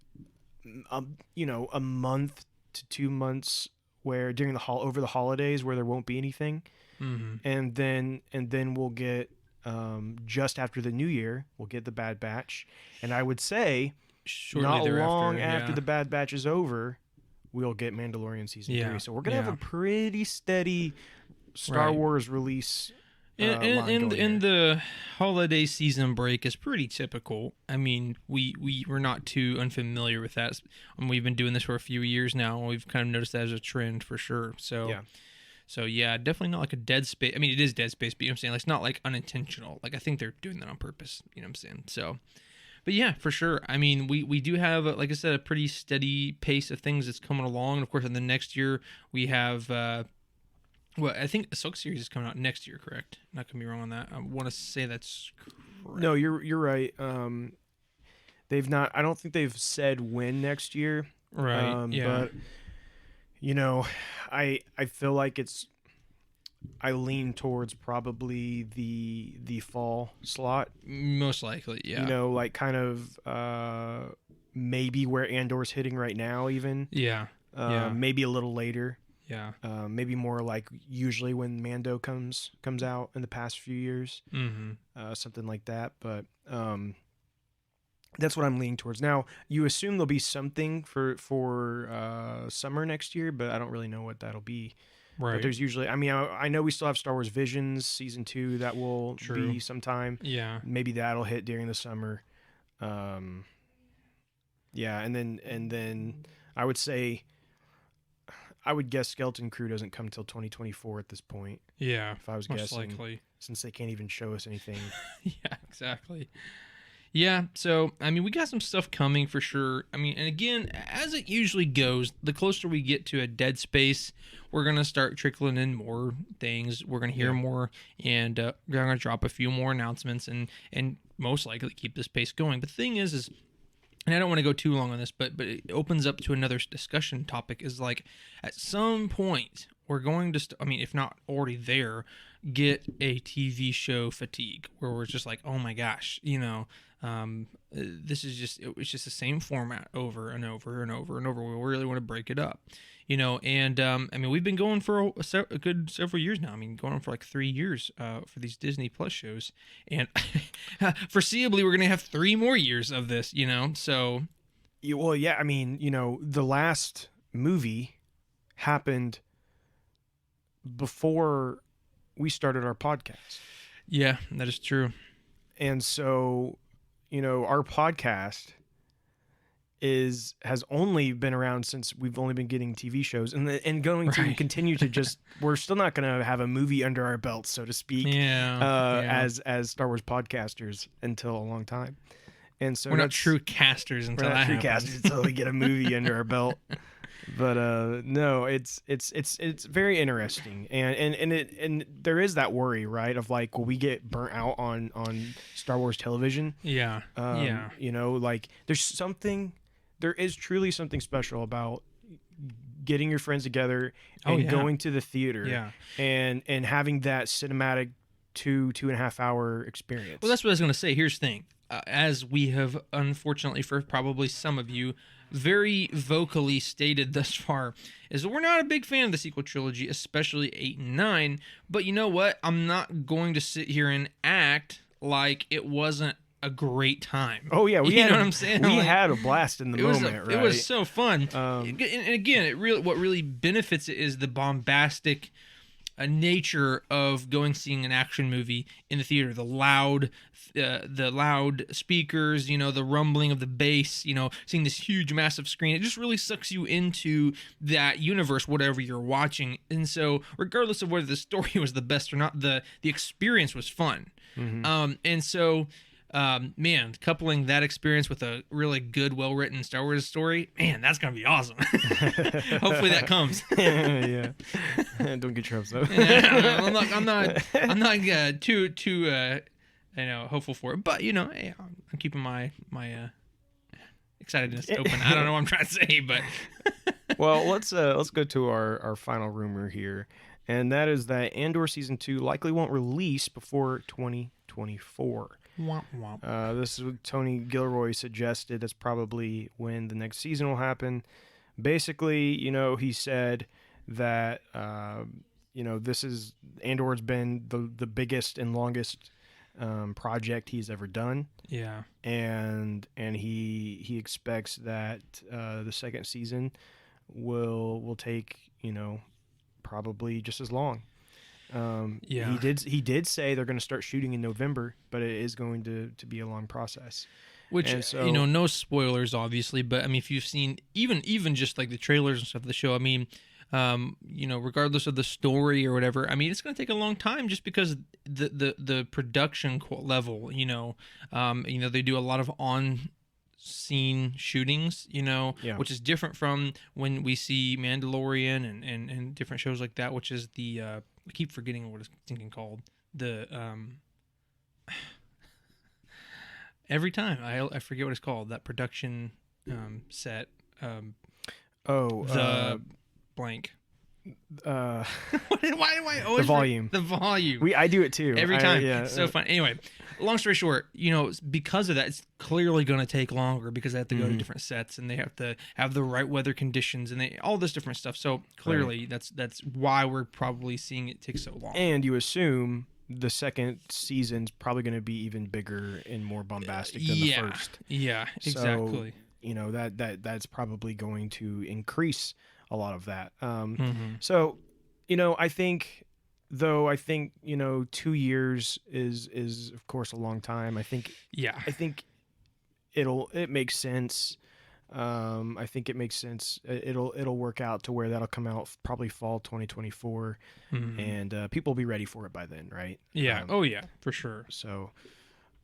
a month to 2 months where during over the holidays where there won't be anything. Mm-hmm. And then we'll get just after the New Year, we'll get the Bad Batch. And I would say not long after the Bad Batch is over, we'll get Mandalorian season 3. So we're gonna have a pretty steady Star Wars release. And the holiday season break is pretty typical. I mean, we're not too unfamiliar with that. We've been doing this for a few years now, and we've kind of noticed that as a trend for sure. So definitely not like a dead space. I mean, it is dead space, but you know what I'm saying? Like, it's not like unintentional. Like, I think they're doing that on purpose. You know what I'm saying? So, but yeah, for sure. I mean, we do have, like I said, a pretty steady pace of things that's coming along. And of course, in the next year, we have... I think Ahsoka series is coming out next year, correct? Not gonna be wrong on that. I want to say that's correct. No, you're right. They've not. I don't think they've said when next year. Right. Yeah. But I feel like I lean towards probably the fall slot. Most likely, yeah. Like kind of maybe where Andor's hitting right now, even. Yeah. Maybe a little later. Yeah. Maybe more like usually when Mando comes out in the past few years. Mm-hmm. Something like that. But that's what I'm leaning towards. Now, you assume there'll be something for summer next year, but I don't really know what that'll be. Right. But there's usually, I know we still have Star Wars Visions season 2 that will be sometime. Yeah. Maybe that'll hit during the summer. Yeah, and then I would say, I would guess Skeleton Crew doesn't come till 2024 at this point. Yeah, if I was most guessing, likely. Since they can't even show us anything. Yeah, exactly. Yeah, so, I mean, we got some stuff coming for sure. I mean, and again, as it usually goes, the closer we get to a dead space, we're going to start trickling in more things. We're going to hear more, and we're going to drop a few more announcements and most likely keep this pace going. But the thing is and I don't want to go too long on this, but it opens up to another discussion topic. Is like at some point we're going to, I mean, if not already there, get a TV show fatigue where we're just like, oh my gosh, this is it's just the same format over and over and over and over. We really want to break it up, and I mean, we've been going for a good several years now. I mean, going on for like 3 years for these Disney Plus shows, and foreseeably we're gonna have 3 more years of this, so. Well, yeah, I mean, the last movie happened before we started our podcast. Yeah, that is true. And so, our podcast has only been around since we've only been getting TV shows and going to continue to just, we're still not going to have a movie under our belts, so to speak, as Star Wars podcasters until a long time. And so we're not true casters until that happens. Casters until we get a movie under our belt. But no, it's very interesting, and there is that worry, right, of like, will we get burnt out on Star Wars television? Yeah, like there is truly something special about getting your friends together and going to the theater, and having that cinematic 2.5 hour experience. Well, that's what I was going to say. Here's the thing. As we have, unfortunately for probably some of you, very vocally stated thus far, is we're not a big fan of the sequel trilogy, especially 8 and 9. But you know what? I'm not going to sit here and act like it wasn't a great time. Oh yeah, you know what I'm saying? We had a blast in the moment, right? It was so fun. And again, what really benefits it is the bombastic nature of seeing an action movie in the theater, the loud speakers, the rumbling of the bass, seeing this huge massive screen, it just really sucks you into that universe, whatever you're watching. And so regardless of whether the story was the best or not, the experience was fun. Mm-hmm. And so man, coupling that experience with a really good, well-written Star Wars story, man, that's gonna be awesome. Hopefully that comes. Yeah. Don't get your hopes up. I'm not too hopeful for it, but hey, I'm keeping my excitedness open. I don't know what I'm trying to say, but well, let's go to our final rumor here, and that is that Andor season 2 likely won't release before 2024. Womp womp. This is what Tony Gilroy suggested. That's probably when the next season will happen. Basically, he said that Andor's been the biggest and longest project he's ever done. Yeah. And he expects that the second season will take probably just as long. Yeah. He did say they're going to start shooting in November, but it is going to be a long process. Which, no spoilers, obviously, but I mean, if you've seen even just like the trailers and stuff of the show, I mean, regardless of the story or whatever, I mean, it's going to take a long time just because the production level, they do a lot of on-scene shootings, which is different from when we see Mandalorian and different shows like that, which is the I keep forgetting what it's thinking called. The every time I forget what it's called. That production set. Blank. Why do I always the volume? The volume. I do it too every time. It's so fun. Anyway, long story short, because of that, it's clearly going to take longer because they have to go to different sets and they have to have the right weather conditions and all this different stuff. So clearly, that's why we're probably seeing it take so long. And you assume the second season's probably going to be even bigger and more bombastic than the first. Yeah, exactly. So, that's probably going to increase a lot of that. So, I think 2 years is of course a long time. I think it makes sense. I think it makes sense. It'll work out to where that'll come out probably fall 2024, and people will be ready for it by then, right? Yeah. For sure. So,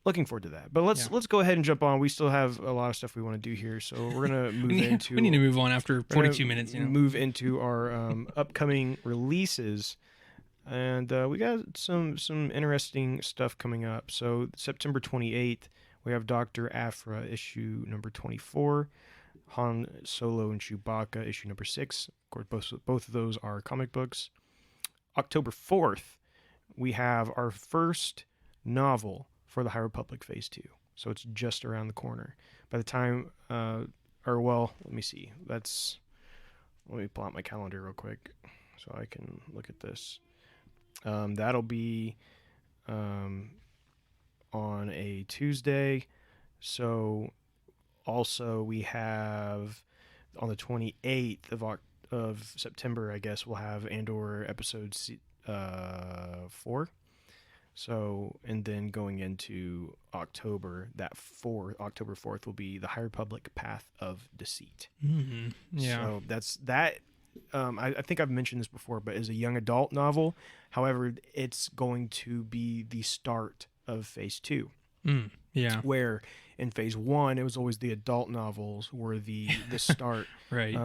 looking forward to that. But let's go ahead and jump on. We still have a lot of stuff we want to do here, so we're gonna move into. We need to move on after 42 minutes. Move into our upcoming releases, and we got some interesting stuff coming up. So September 28th, We have Dr. Aphra, issue number 24. Han Solo and Chewbacca, issue number 6. Of course, both of those are comic books. October 4th, we have our first novel for the High Republic Phase 2. So it's just around the corner. By the time, let me see. Let me pull out my calendar real quick so I can look at this. That'll be on a Tuesday. So also we have on the 28th of September, I guess, we'll have Andor episode 4. So, and then going into October, October 4th will be the High Republic Path of Deceit. Mm-hmm. Yeah. So that's that. I think I've mentioned this before, but as a young adult novel, however, it's going to be the start of Phase 2. Yeah. Where in Phase 1, it was always the adult novels were the start. Right.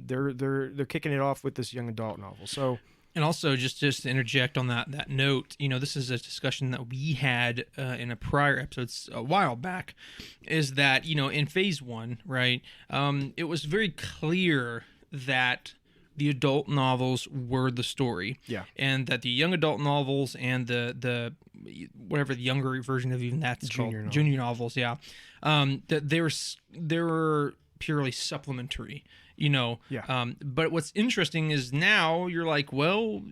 They're kicking it off with this young adult novel. So. And also, just to interject on that note, this is a discussion that we had in a prior episode a while back, is that, in Phase 1, right, it was very clear that the adult novels were the story. Yeah. And that the young adult novels and the whatever the younger version of even that's called, junior novels, yeah, that they were purely supplementary. But what's interesting is now you're like, well,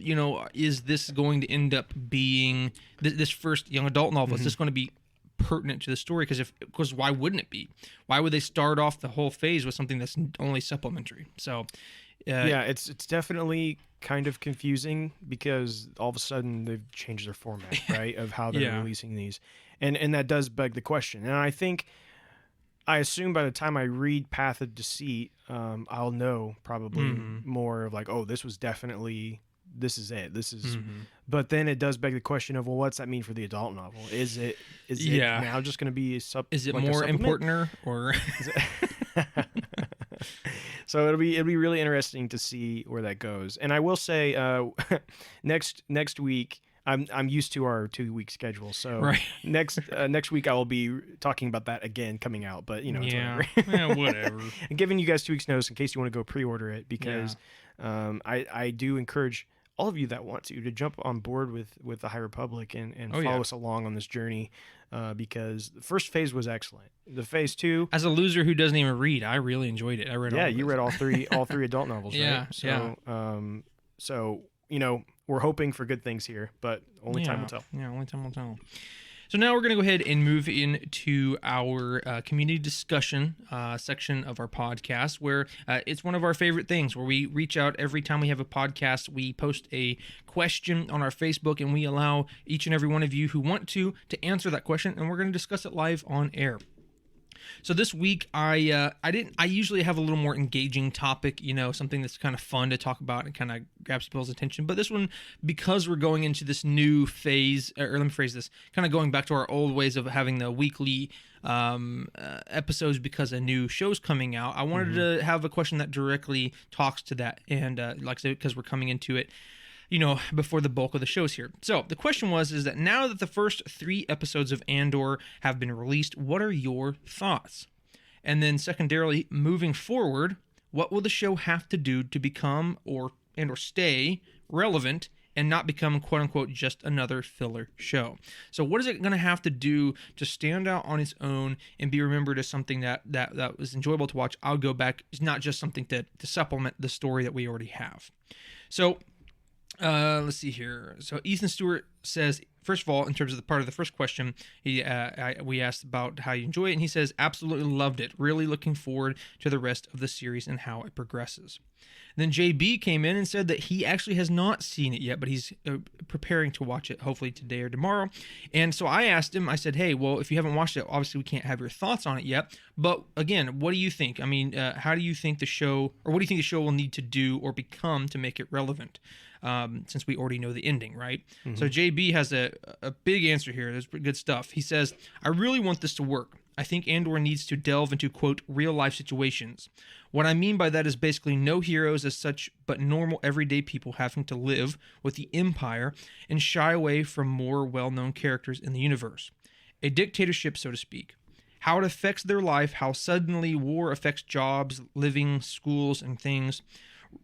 is this going to end up being this first young adult novel? Is this going to be pertinent to the story? Because why wouldn't it be? Why would they start off the whole phase with something that's only supplementary? So, it's definitely kind of confusing because all of a sudden they've changed their format, right, of how they're releasing these, and that does beg the question. And I assume by the time I read Path of Deceit, I'll know probably more of like, oh, this is it. But then it does beg the question of, well, what's that mean for the adult novel? Is it now just going to be is it more important or? So it'll be really interesting to see where that goes. And I will say, next week. I'm used to our 2-week schedule, so right. next week I will be talking about that again coming out. But it's whatever. I'm giving you guys 2 weeks notice in case you want to go pre-order it, because I do encourage all of you that want to jump on board with the High Republic and follow us along on this journey, because the first phase was excellent. The Phase 2, as a loser who doesn't even read, I really enjoyed it. I read you read all three adult novels, right? So we're hoping for good things here, but only time will tell. Yeah, only time will tell. So now we're going to go ahead and move into our community discussion section of our podcast, where it's one of our favorite things, where we reach out every time we have a podcast. We post a question on our Facebook, and we allow each and every one of you who want to answer that question, and we're going to discuss it live on air. So this week, I usually have a little more engaging topic, something that's kind of fun to talk about and kind of grabs people's attention. But this one, because we're going into this new phase, or let me phrase this, kind of going back to our old ways of having the weekly episodes because a new show's coming out, I wanted to have a question that directly talks to that. And like I said, because we're coming into it, before the bulk of the shows here. So the question is that now that the first 3 episodes of Andor have been released, what are your thoughts? And then secondarily, moving forward, what will the show have to do to become or stay relevant and not become, quote unquote, just another filler show? So what is it going to have to do to stand out on its own and be remembered as something that was enjoyable to watch? I'll go back. It's not just something to supplement the story that we already have. So let's see here. So Ethan Stewart says, first of all, in terms of the part of the first question, we asked about how you enjoy it, and he says, absolutely loved it. Really looking forward to the rest of the series and how it progresses. Then JB came in and said that he actually has not seen it yet, but he's preparing to watch it hopefully today or tomorrow. And so I asked him, I said, hey, well, if you haven't watched it, obviously we can't have your thoughts on it yet. But again, what do you think? I mean, how do you think the show, or what do you think the show will need to do or become to make it relevant? Since we already know the ending, right? So JB has a big answer here. There's good stuff. He says, I really want this to work. I think Andor needs to delve into, quote, real-life situations. What I mean by that is basically no heroes as such, but normal, everyday people having to live with the Empire and shy away from more well-known characters in the universe. A dictatorship, so to speak. how it affects their life, how suddenly war affects jobs, living, schools, and things.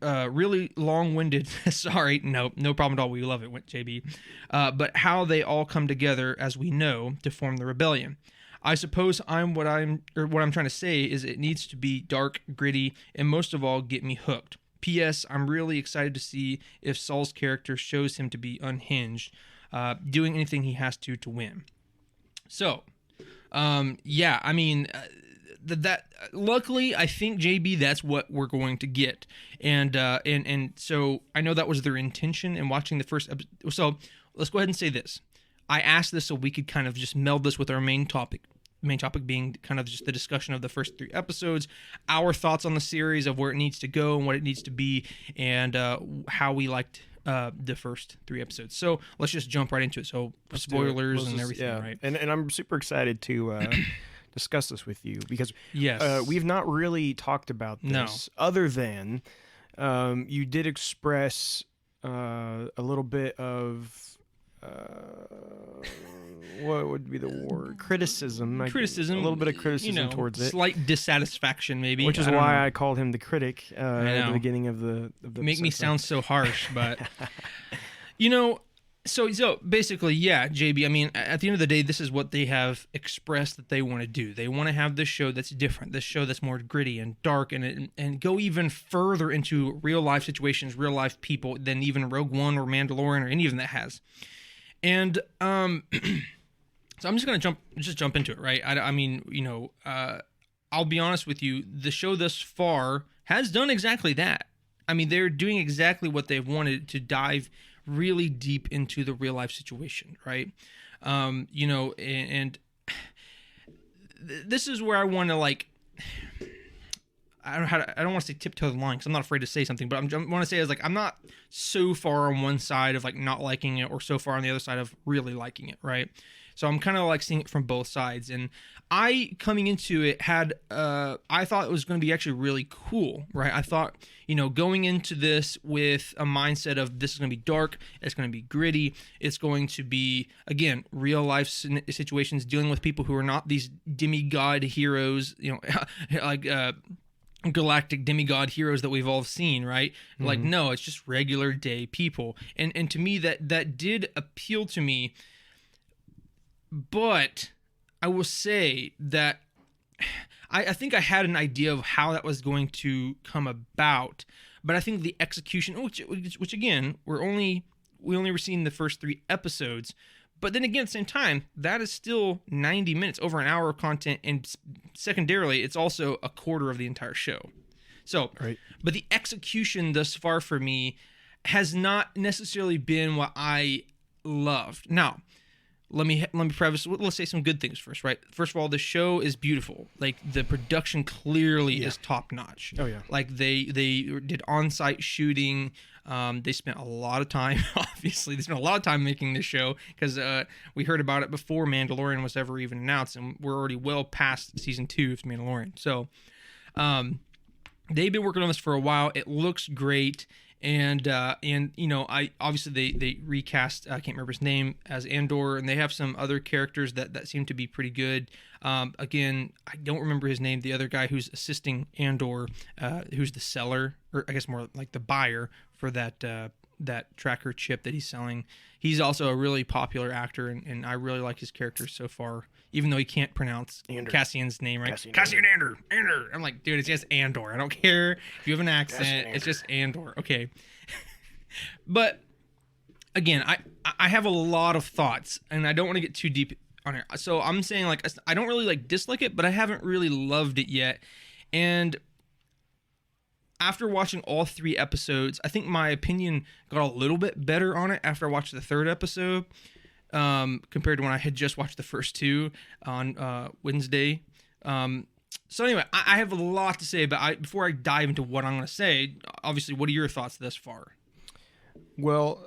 Really long-winded. Sorry, no problem at all. We love it, JB. But how they all come together, as we know, to form the rebellion. I suppose what I'm trying to say is it needs to be dark, gritty, and most of all, get me hooked. P.S. I'm really excited to see if Saul's character shows him to be unhinged, doing anything he has to win. So, yeah, I mean, that luckily, I think, JB, that's what we're going to get, and so I know that was their intention in watching the first episode. So let's go ahead and say this. I asked this so we could kind of just meld this with our main topic being kind of just the discussion of the first 3 episodes, our thoughts on the series, of where it needs to go and what it needs to be, and how we liked the first 3 episodes. So let's just jump right into it. So spoilers and everything, yeah. right? And I'm super excited to discuss this with you, because yes, we've not really talked about this other than you did express a little bit of what would be the word? Criticism. A little bit of criticism towards it. Slight dissatisfaction, maybe. Which is why I called him the critic at the beginning of the Make me sound so harsh, but So basically, yeah, JB, I mean, at the end of the day, this is what they have expressed that they want to do. They want to have this show that's different, this show that's more gritty and dark, and go even further into real life situations, real life people than even Rogue One or Mandalorian or any of them that has. And so I'm just gonna jump into it, right? I mean, I'll be honest with you, the show thus far has done exactly that. I mean, they're doing exactly what they've wanted, to dive really deep into the real life situation, right? And this is where I want to I don't want to say tiptoe the line, because I'm not afraid to say something, but I want to say is I'm not so far on one side of not liking it, or so far on the other side of really liking it, right? So I'm kind of seeing it from both sides. And I, coming into it, I thought it was going to be actually really cool, right? I thought, going into this with a mindset of this is going to be dark, it's going to be gritty, it's going to be, again, real life situations, dealing with people who are not these demigod heroes, galactic demigod heroes that we've all seen, right? Mm-hmm. No, it's just regular day people. And to me, that did appeal to me. But I will say that I think I had an idea of how that was going to come about, but I think the execution, which again, we only were seeing the first 3 episodes, but then again, at the same time, that is still 90 minutes, over an hour of content, and secondarily, it's also a quarter of the entire show. So, right. But the execution thus far for me has not necessarily been what I loved. Now, let me preface. Let's say some good things first, right? First of all, the show is beautiful. The production clearly is top notch. Oh yeah. They did on-site shooting. They spent a lot of time. Obviously, they spent a lot of time making this show, because we heard about it before Mandalorian was ever even announced, and we're already well past season 2 of Mandalorian. So, they've been working on this for a while. It looks great. And I obviously they recast, I can't remember his name, as Andor, and they have some other characters that seem to be pretty good. Again, I don't remember his name. The other guy who's assisting Andor, who's the seller, or I guess more like the buyer for that tracker chip that he's selling. He's also a really popular actor, and I really like his character so far, even though he can't pronounce Cassian's name right. Cassian Andor. I'm like, dude, it's just Andor. I don't care if you have an accent. It's just Andor. Okay. But again, I have a lot of thoughts, and I don't want to get too deep on it. So I'm saying I don't really dislike it, but I haven't really loved it yet. And after watching all 3 episodes, I think my opinion got a little bit better on it after I watched the 3rd episode, compared to when I had just watched the first 2 on Wednesday. So anyway, I have a lot to say, but before I dive into what I'm going to say, obviously, what are your thoughts thus far? Well,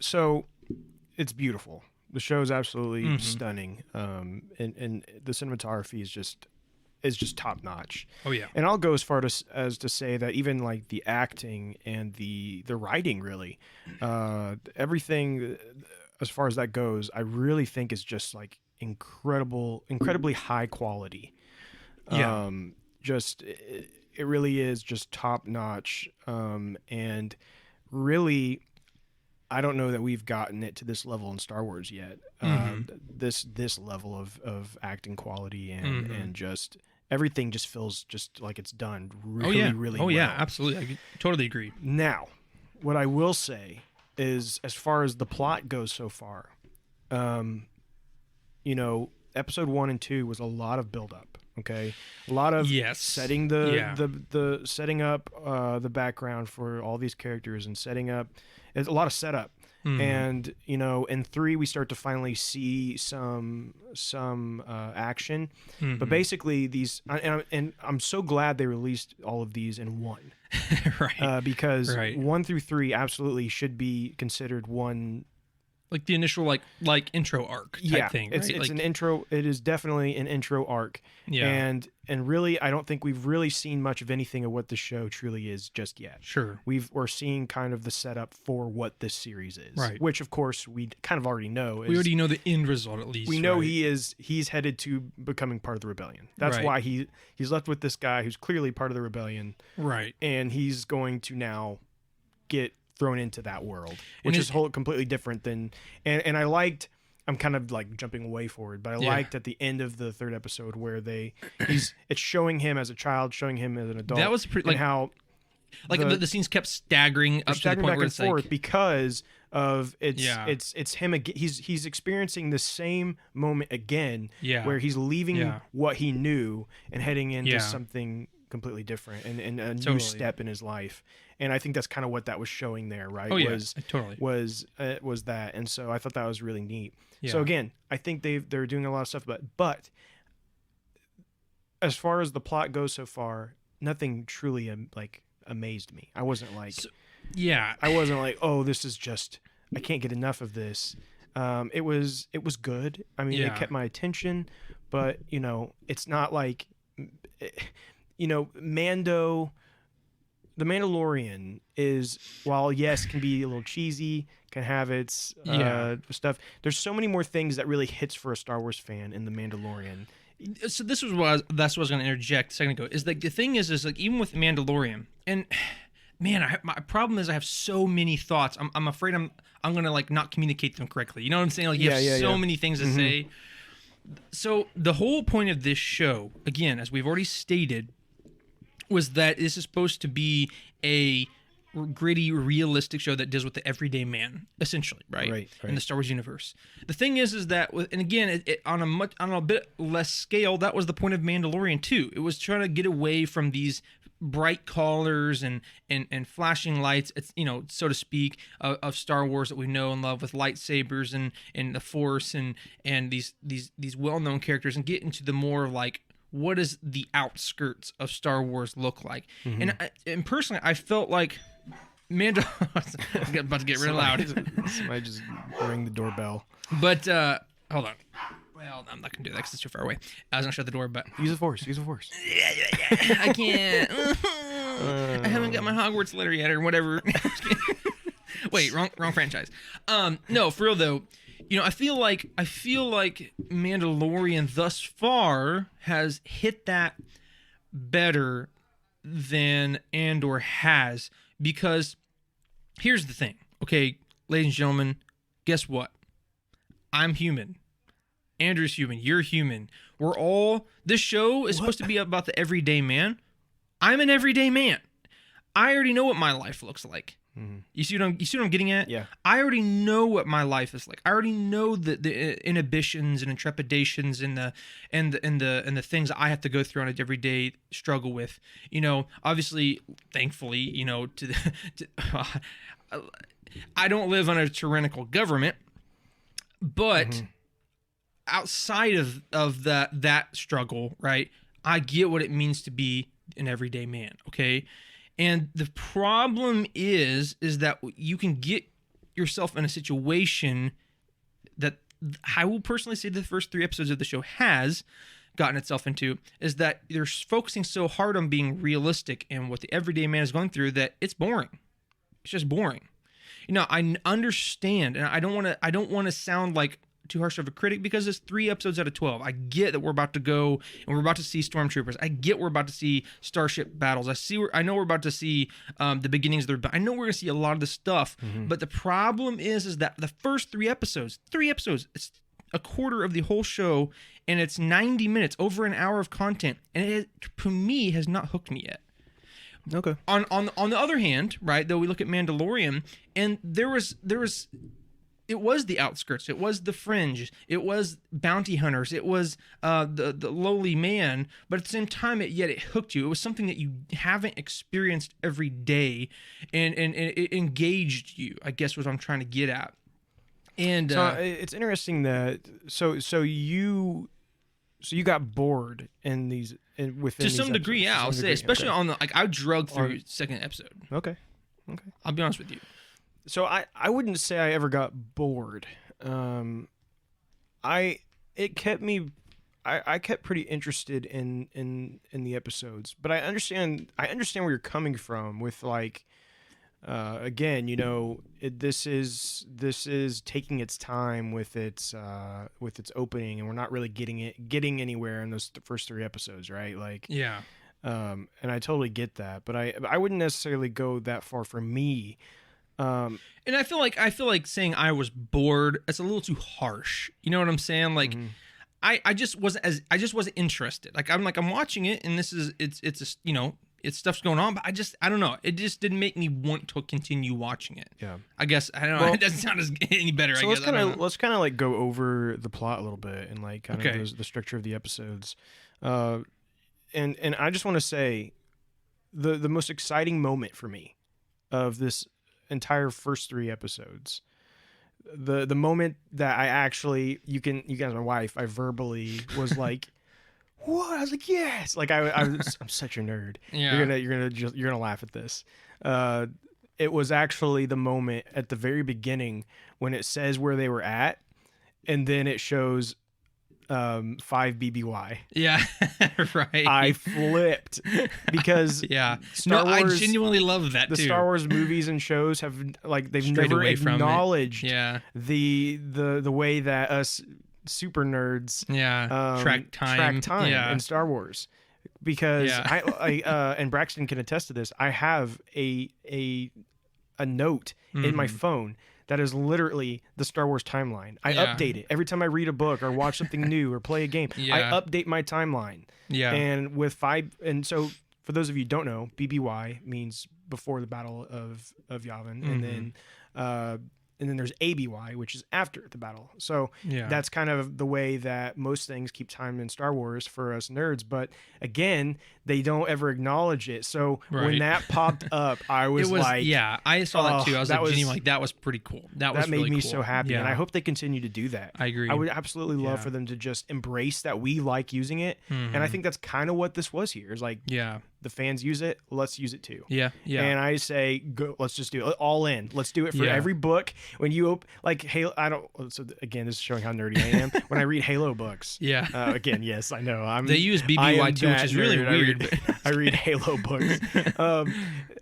so it's beautiful. The show is absolutely stunning, and the cinematography is just top notch. Oh yeah. And I'll go as far as to say that even the acting and the writing, really, everything as far as that goes, I really think is just incredibly high quality. Yeah. Just it really is just top notch. And really, I don't know that we've gotten it to this level in Star Wars yet. This level of acting quality and just everything just feels just like it's done really Oh well. yeah, absolutely. I totally agree. Now, what I will say is, as far as the plot goes so far, episode 1 and 2 was a lot of buildup. Okay, a lot of setting the setting up the background for all these characters and setting up. It's a lot of setup. And in 3 we start to finally see some action, but basically these and I'm so glad they released all of these in one, right? Because 1 through 3 absolutely should be considered one, like the initial like intro arc type thing. Right? It's an intro. It is definitely an intro arc. Yeah, and really, I don't think we've really seen much of anything of what the show truly is just yet. Sure, we're seeing kind of the setup for what this series is, right? Which of course we kind of already know. We already know the end result at least. We know he's headed to becoming part of the rebellion. That's why he's left with this guy who's clearly part of the rebellion, right? And he's going to now get thrown into that world, which is completely different than and I liked. I'm kind of like jumping way forward, but I liked at the end of the 3rd episode where it's showing him as a child, showing him as an adult. That was pretty, how the scenes kept staggering up to the point where it's forth because of it's him again. He's experiencing the same moment again, where he's leaving what he knew and heading into something completely different and a new step in his life. And I think that's kind of what that was showing there, right? Oh, yeah, was that. And so I thought that was really neat. Yeah. So again, I think they're doing a lot of stuff, but as far as the plot goes so far, nothing truly amazed me. I wasn't like, oh, this is just, I can't get enough of this. It was good. I mean, it kept my attention, but it's not like, Mando. The Mandalorian is, while yes, can be a little cheesy, can have its stuff. There's so many more things that really hits for a Star Wars fan in the Mandalorian. So that's what I was going to interject a second ago. Is like the thing is like even with Mandalorian, and man, my problem is I have so many thoughts. I'm afraid I'm going to like not communicate them correctly. You know what I'm saying? Like you have so many things to say. So the whole point of this show, again, as we've already stated, was that this is supposed to be a gritty, realistic show that deals with the everyday man, essentially, right? In the Star Wars universe. The thing is that, and again, on a bit less scale, that was the point of Mandalorian too. It was trying to get away from these bright colors and flashing lights, so to speak, of Star Wars that we know and love with lightsabers and the Force and these well-known characters, and get into the more like, what does the outskirts of Star Wars look like? And personally, I felt like Mando. I'm about to get real loud. Somebody just rang the doorbell. But hold on. Well, I'm not gonna do that because it's too far away. I was gonna shut the door, but use the Force. I can't. I haven't got my Hogwarts letter yet, or whatever. Wait, wrong franchise. No, for real though. I feel like Mandalorian thus far has hit that better than Andor has, because here's the thing. Okay, ladies and gentlemen, guess what? I'm human. Andrew's human. You're human. We're all. This show is supposed to be about the everyday man. I'm an everyday man. I already know what my life looks like. Mm-hmm. You see what I'm getting at? Yeah. I already know what my life is like. I already know the inhibitions and trepidations and the things I have to go through on a everyday struggle with. Obviously, thankfully, I don't live under a tyrannical government, but outside of that struggle, right? I get what it means to be an everyday man. Okay. And the problem is that you can get yourself in a situation that I will personally say the first 3 episodes of the show has gotten itself into, is that they're focusing so hard on being realistic and what the everyday man is going through that it's boring. It's just boring. I understand, and I don't want to sound like too harsh of a critic because it's 3 episodes out of 12. I get that we're about to go and we're about to see stormtroopers. I get we're about to see starship battles. I know we're about to see the beginnings of their. I know we're going to see a lot of the stuff. But the problem is that the first 3 episodes, it's a quarter of the whole show, and it's 90 minutes, over an hour of content, and it, to me, has not hooked me yet. Okay. On the other hand, right, though, we look at Mandalorian, and there was it was the outskirts, it was the fringe, it was bounty hunters, it was the lowly man, but at the same time, it hooked you. It was something that you haven't experienced every day, and it engaged you, I guess, was what I'm trying to get at. And so it's interesting that so you got bored in these within to some degree, episodes, yeah, I'll say, especially on the I drug through second episode. Okay. I'll be honest with you. So I wouldn't say I ever got bored. I kept pretty interested in the episodes, but I understand where you're coming from with like again, this is taking its time with its opening, and we're not really getting anywhere in those first 3 episodes, right? Like, yeah. And I totally get that, but I wouldn't necessarily go that far for me. And I feel like saying I was bored, it's a little too harsh. You know what I'm saying? Like, I just wasn't interested. Like, I'm watching it, and it's stuff's going on, but I don't know. It just didn't make me want to continue watching it. Yeah. I guess I don't know. It doesn't sound any better. So I guess. let's kind of like go over the plot a little bit and like kind of the structure of the episodes. And I just want to say the most exciting moment for me of this entire first 3 episodes, the moment that I actually, you guys, my wife, I verbally was like, what? I was like, yes. Like I'm such a nerd. Yeah. You're gonna laugh at this. It was actually the moment at the very beginning when it says where they were at, and then it shows 5 BBY. Yeah, right. I flipped because Star Wars, I genuinely love that the too. Star Wars movies and shows have they've Strayed never away from it. acknowledged Yeah. the way that us super nerds track time in Star Wars, because I and Braxton can attest to this. I have a note in my phone that is literally the Star Wars timeline. I update it every time I read a book or watch something new or play a game. I update my timeline. Yeah. And with 5, and so for those of you who don't know, BBY means before the Battle of Yavin, and then there's ABY, which is after the battle. So that's kind of the way that most things keep time in Star Wars for us nerds. But again, they don't ever acknowledge it. So when that popped up, I was like, yeah, I saw that too. I was genuinely like, that was pretty cool. That was made really me cool. so happy, Yeah. and I hope they continue to do that. I agree. I would absolutely love for them to just embrace that we like using it, and I think that's kind of what this was here. Is like, the fans use it, let's use it too. Yeah. And I say, go, let's just do it all in. Let's do it for every book. When you like Halo, so again, this is showing how nerdy I am. When I read Halo books, again, yes, I know. They use BBY too, which is really weird. I read Halo books,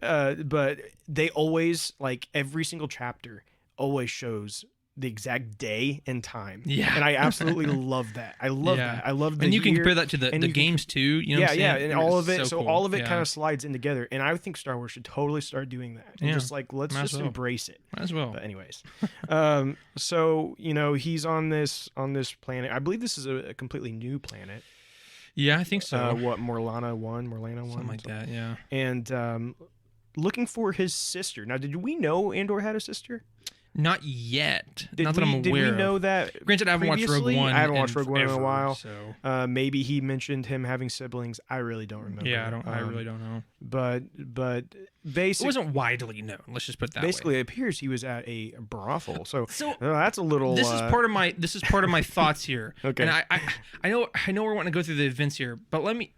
but they always, like, every single chapter always shows the exact day and time. Yeah. And I absolutely love that. I love that. I love the And you can year, compare that to the games too. You know what I'm saying? And all of it. So cool. all of it kind of slides in together. And I think Star Wars should totally start doing that. And just like, let's just embrace it. Might as well. But anyways. So, he's on this planet. I believe this is a completely new planet. Yeah, I think so. Morlana 1? Something like that, yeah. And looking for his sister. Now, did we know Andor had a sister? Not yet. Not that I'm aware of. Did we know that? Granted, I haven't watched Rogue One. I haven't watched Rogue One in a while. So maybe he mentioned him having siblings. I really don't remember. Yeah, I really don't know. But basically, it wasn't widely known. Let's just put it that basically, way. it appears he was at a brothel. So that's a little. This is part of my thoughts here. Okay. And I know we're wanting to go through the events here, but let me.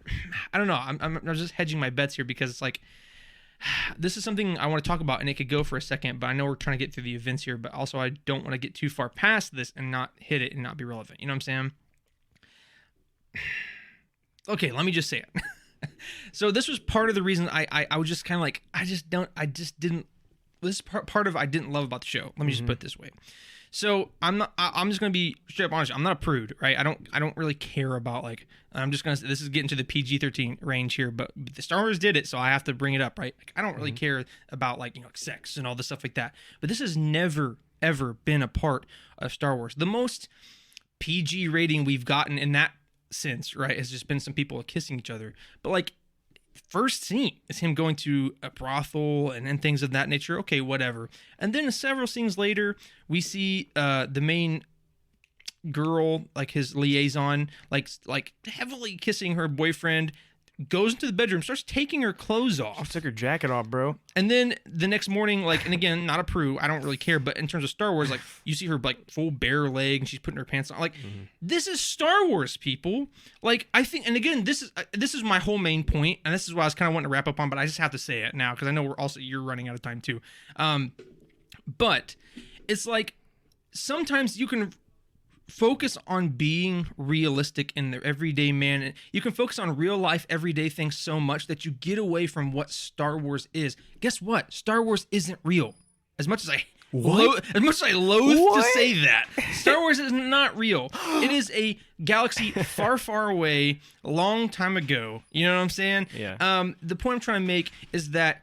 I don't know. I'm just hedging my bets here because it's like. This is something I want to talk about, and it could go for a second, but I know we're trying to get through the events here, but also I don't want to get too far past this and not hit it and not be relevant. You know what I'm saying? Okay, let me just say it. So this was part of the reason I was just kind of like, this is part of I didn't love about the show. Let me just put it this way. So I'm just gonna be straight up honest. I'm not a prude, right? I don't really care about like. I'm just gonna. This is getting to the PG-13 range here, but the Star Wars did it, so I have to bring it up, right? Like, I don't really care about like sex and all this stuff like that. But this has never ever been a part of Star Wars. The most PG rating we've gotten in that sense, right, has just been some people kissing each other. But like, first scene is him going to a brothel and things of that nature. Okay, whatever. And then several scenes later, we see the main girl, like his liaison, like heavily kissing her boyfriend, goes into the bedroom, starts taking her clothes off. She took her jacket off, bro. And then the next morning, like, and again, not a prude, I don't really care, but in terms of Star Wars, like, you see her like full bare leg and she's putting her pants on. Like, this is Star Wars, people. Like, I think, and again, this is my whole main point, and this is what I was kind of wanting to wrap up on, but I just have to say it now because I know you're running out of time too. But it's like sometimes you can focus on being realistic in the everyday man. You can focus on real life everyday things so much that you get away from what Star Wars is. Guess what? Star Wars isn't real. As much as I loathe to say that, Star Wars is not real. It is a galaxy far, far away, a long time ago. You know what I'm saying? Yeah. The point I'm trying to make is that,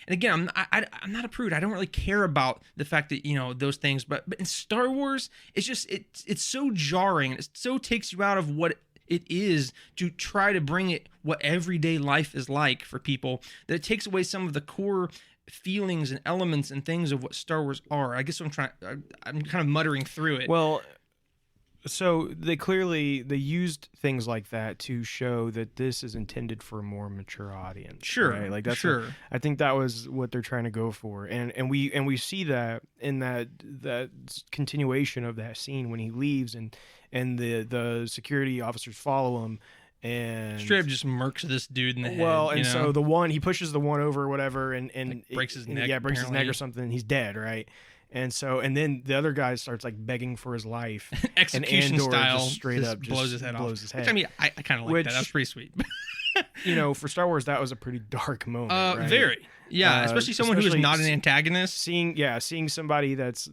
and again, I'm not a prude. I don't really care about the fact that those things, but in Star Wars, it's just it's so jarring. It so takes you out of what it is to try to bring it what everyday life is like for people, that it takes away some of the core feelings and elements and things of what Star Wars are. I guess I'm kind of muttering through it. Well, so they used things like that to show that this is intended for a more mature audience. Sure, right? Like that's sure. I think that was what they're trying to go for, and we see that in that continuation of that scene when he leaves and the security officers follow him. And straight up just murks this dude in the head. Well, and so he pushes the one over or whatever, and like breaks his neck. Yeah, breaks his neck or something. And he's dead, right? And then the other guy starts like begging for his life. Execution and Andor style, just straight up blows his head off. His head. Which, I mean, I kind of like that. That was pretty sweet. For Star Wars, that was a pretty dark moment. Right? Very. Yeah, especially someone who is not an antagonist. Seeing somebody that's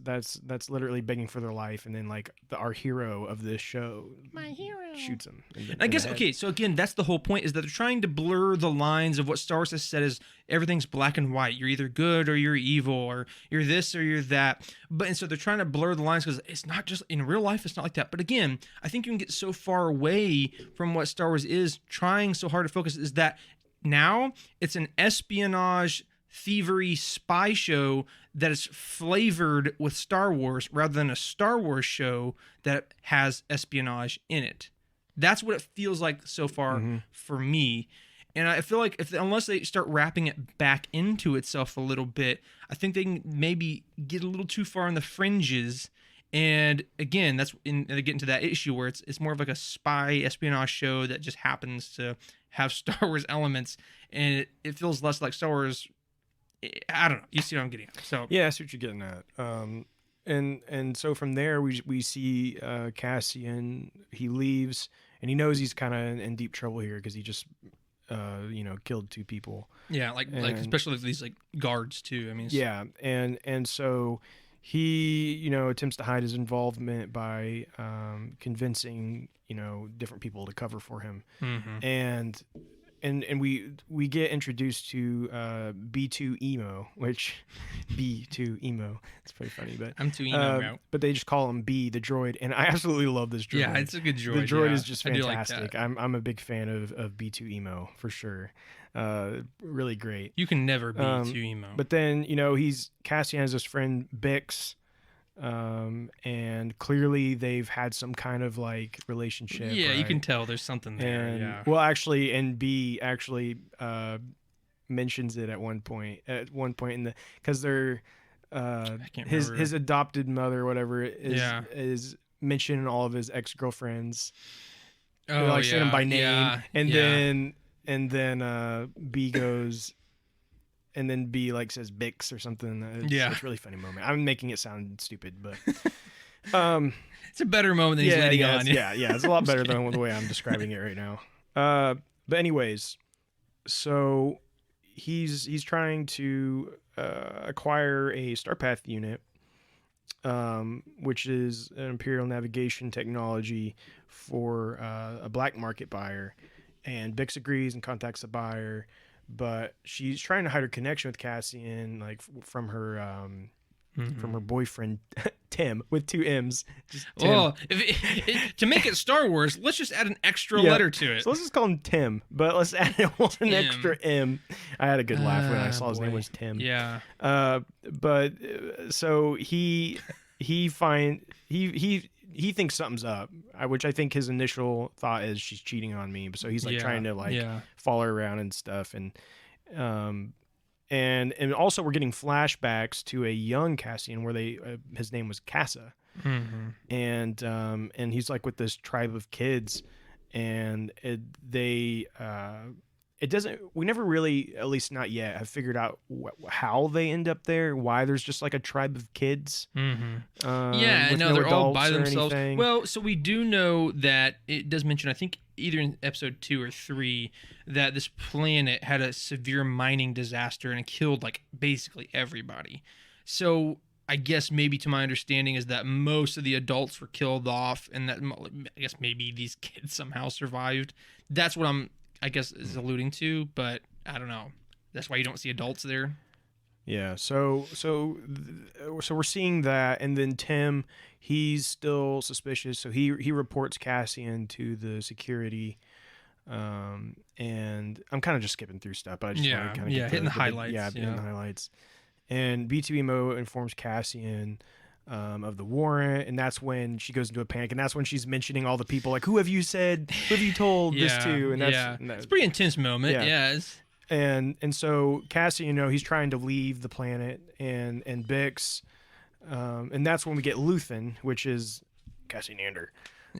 literally begging for their life, and then like our hero of this show, my hero, shoots him. I guess so again, that's the whole point, is that they're trying to blur the lines of what Star Wars has said is everything's black and white. You're either good or you're evil, or you're this or you're that. And so they're trying to blur the lines because it's not just in real life. It's not like that. But again, I think you can get so far away from what Star Wars is, trying so hard to focus, is that now it's an espionage, thievery, spy show that is flavored with Star Wars rather than a Star Wars show that has espionage in it. That's what it feels like so far for me. And I feel like unless they start wrapping it back into itself a little bit, I think they can maybe get a little too far on the fringes. And again, they get into that issue where it's more of like a spy espionage show that just happens to have Star Wars elements, and it feels less like Star Wars. I don't know. You see what I'm getting at? So yeah, I see what you're getting at. And so from there we see Cassian. He leaves, and he knows he's kind of in deep trouble here because he just killed 2 people. Yeah, like especially these like guards too. I mean, yeah, and so he attempts to hide his involvement by convincing different people to cover for him, and we get introduced to B2 Emo, which B2 Emo. It's pretty funny, but I'm too emo. But they just call him B, the droid, and I absolutely love this droid. Yeah, it's a good droid. The droid is just fantastic. Like I'm a big fan of B2 Emo for sure. Really great. You can never be too emo. But then Cassian has this friend Bix. And clearly they've had some kind of like relationship. Yeah, right? You can tell there's something there. And, yeah. Well, actually, and B actually mentions it at one point because they're his adopted mother, or whatever, is mentioning all of his ex-girlfriends. Oh, like saying them by name, and then B goes. And then B like says Bix or something. It's a really funny moment. I'm making it sound stupid, but it's a better moment than he's leading on. It's a lot better than the way I'm describing it right now. But anyways, so he's trying to acquire a Starpath unit, which is an Imperial navigation technology for a black market buyer. And Bix agrees and contacts the buyer, but she's trying to hide her connection with Cassian, like from her boyfriend Tim with 2 M's. Just Tim. Well, to make it Star Wars, let's just add an extra letter to it. So let's just call him Tim, but let's add an extra M. I had a good laugh when I saw his name was Tim. Yeah. So he thinks something's up, which I think his initial thought is she's cheating on me. So he's like trying to follow her around and stuff, and also we're getting flashbacks to a young Cassian where his name was Casa, and he's like with this tribe of kids, and we never really, at least not yet, have figured out how they end up there, why there's just like a tribe of kids. They're all by themselves. Well, so we do know that it does mention, I think either in episode 2 or 3, that this planet had a severe mining disaster and it killed like basically everybody. So I guess maybe, to my understanding, is that most of the adults were killed off, and that I guess maybe these kids somehow survived. That's what I guess is alluding to, but I don't know. That's why you don't see adults there. Yeah. So we're seeing that, and then Tim, he's still suspicious, so he reports Cassian to the security. And I'm kind of just skipping through stuff, but I just want to kind of hitting the highlights. Hitting the highlights. And B2EMO informs Cassian of the warrant, and that's when she goes into a panic, and that's when she's mentioning all the people, like, who have you told this to? And that's it's a pretty intense moment. And so Cassian, he's trying to leave the planet, and Bix, and that's when we get Luthen, which is Cassian Andor.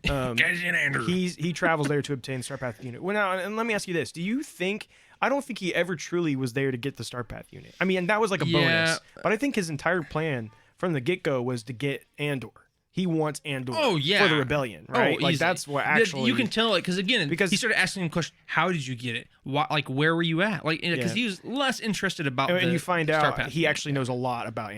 Cassian Andor. He travels there to obtain the Starpath unit. Well, now, and let me ask you this: do you think? I don't think he ever truly was there to get the Starpath unit. I mean, that was like a bonus, but I think his entire plan from the get-go was to get Andor. He wants Andor for the rebellion, right? Like, that's what actually... You can tell it, because he started asking him questions. How did you get it? Why, like, where were you at? Like, because he was less interested about and you find out he actually knows a lot about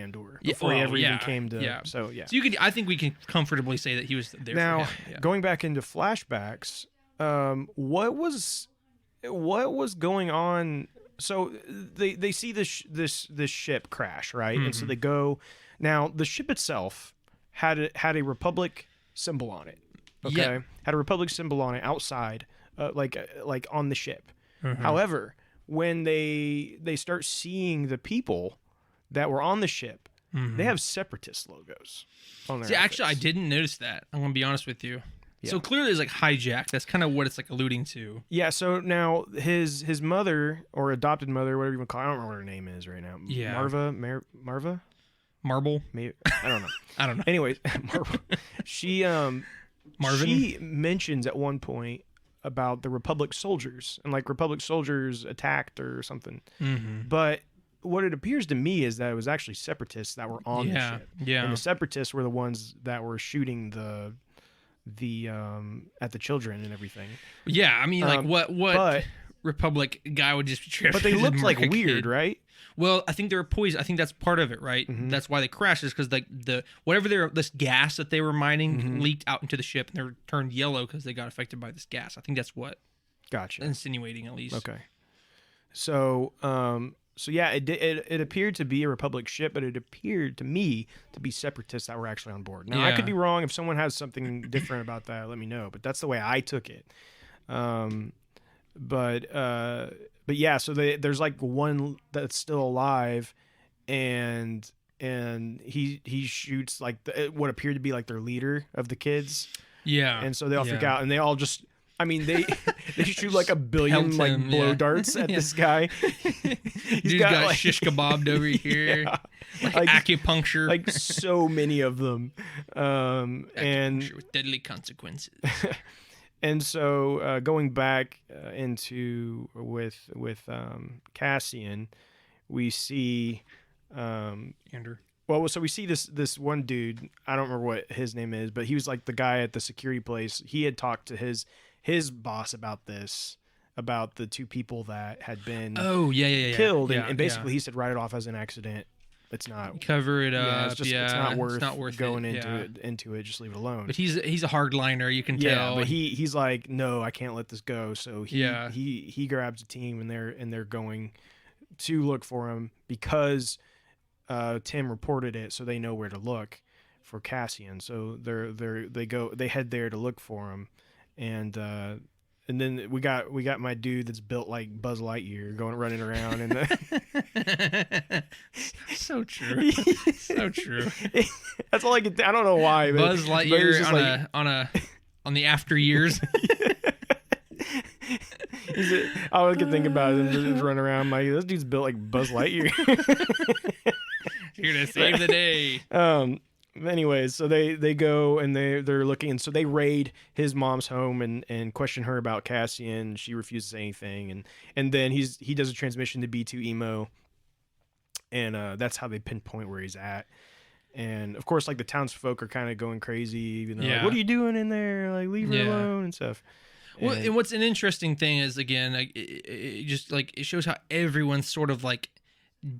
before he ever even came to... So I think we can comfortably say that he was there now, for him. Going back into flashbacks, what was going on? So they see this ship crash, right? And so they go... Now, the ship itself had a Republic symbol on it. Okay, had a Republic symbol on it outside, like on the ship. However, when they start seeing the people that were on the ship, they have Separatist logos on their outfits. Actually, I didn't notice that. I'm gonna be honest with you. Yeah. So clearly, it's like hijack. That's kind of what it's like alluding to. Yeah. So now his mother, or adopted mother, whatever you want to call it, I don't remember what her name is right now. Yeah. Marva. Marble? Maybe, I don't know. I don't know. Anyways, Marvel. She mentions at one point about the Republic soldiers, and like Republic soldiers attacked or something. But what it appears to me is that it was actually Separatists that were on the ship. Yeah. And the Separatists were the ones that were shooting the at the children and everything. Yeah, I mean, like what Republic guy would just be tripping? But they looked like weird, right? Well, I think they were poisoned. I think that's part of it, right? That's why they crashed, is because this gas that they were mining leaked out into the ship, and they turned yellow because they got affected by this gas. I think that's what. Gotcha. Insinuating, at least. Okay. So, yeah, it appeared to be a Republic ship, but it appered to me to be Separatists that were actually on board. Now, I could be wrong. If someone has something different about that, let me know. But that's the way I took it. But yeah, so there's like one that's still alive, and he shoots like what appeared to be like their leader of the kids. Yeah. And so they all freak out, and they all just, I mean, they shoot like 1 billion like blow darts at this guy. He's got like, shish kebabbed over here. Like acupuncture. Like so many of them. And with deadly consequences. And so going back into with Cassian, we see Andor. Well, so we see this one dude. I don't remember what his name is, but he was like the guy at the security place. He had talked to his boss about the 2 people that had been killed, and basically he said write it off as an accident. it's not. Cover it up. It's not worth going it. into it. Just leave it alone. But he's a hardliner, you can tell. But he's like, no, I can't let this go. So he grabs a team and they're going to look for him because Tim reported it, so they know where to look for Cassian. So they head there to look for him, and then we got my dude that's built like Buzz Lightyear running around and so true. So true. That's all I can I don't know why, but Buzz Lightyear on the after years. All I can think about is him just running around like this dude's built like Buzz Lightyear. You're gonna save the day. Anyways, so they go and they're looking, and so they raid his mom's home and question her about Cassian. She refuses to say anything, and then he does a transmission to B2 Emo, and that's how they pinpoint where he's at. And of course, like the townsfolk are kind of going crazy, like, what are you doing in there? Like, leave her alone and stuff. Well, and what's an interesting thing is, again, like, it just like it shows how everyone's sort of like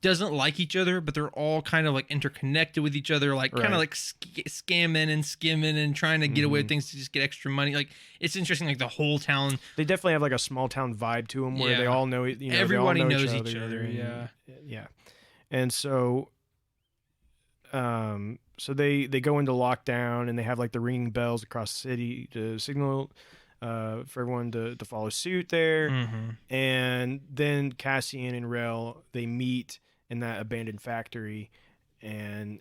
doesn't like each other, but they're all kind of like interconnected with each other, like kind of like scamming and skimming and trying to get away with things to just get extra money. Like, it's interesting, like the whole town. They definitely have like a small town vibe to them where they all know, everybody knows each other. Yeah. And so, so they go into lockdown and they have like the ringing bells across the city to signal for everyone to follow suit there. And then Cassian and Rel, they meet in that abandoned factory, and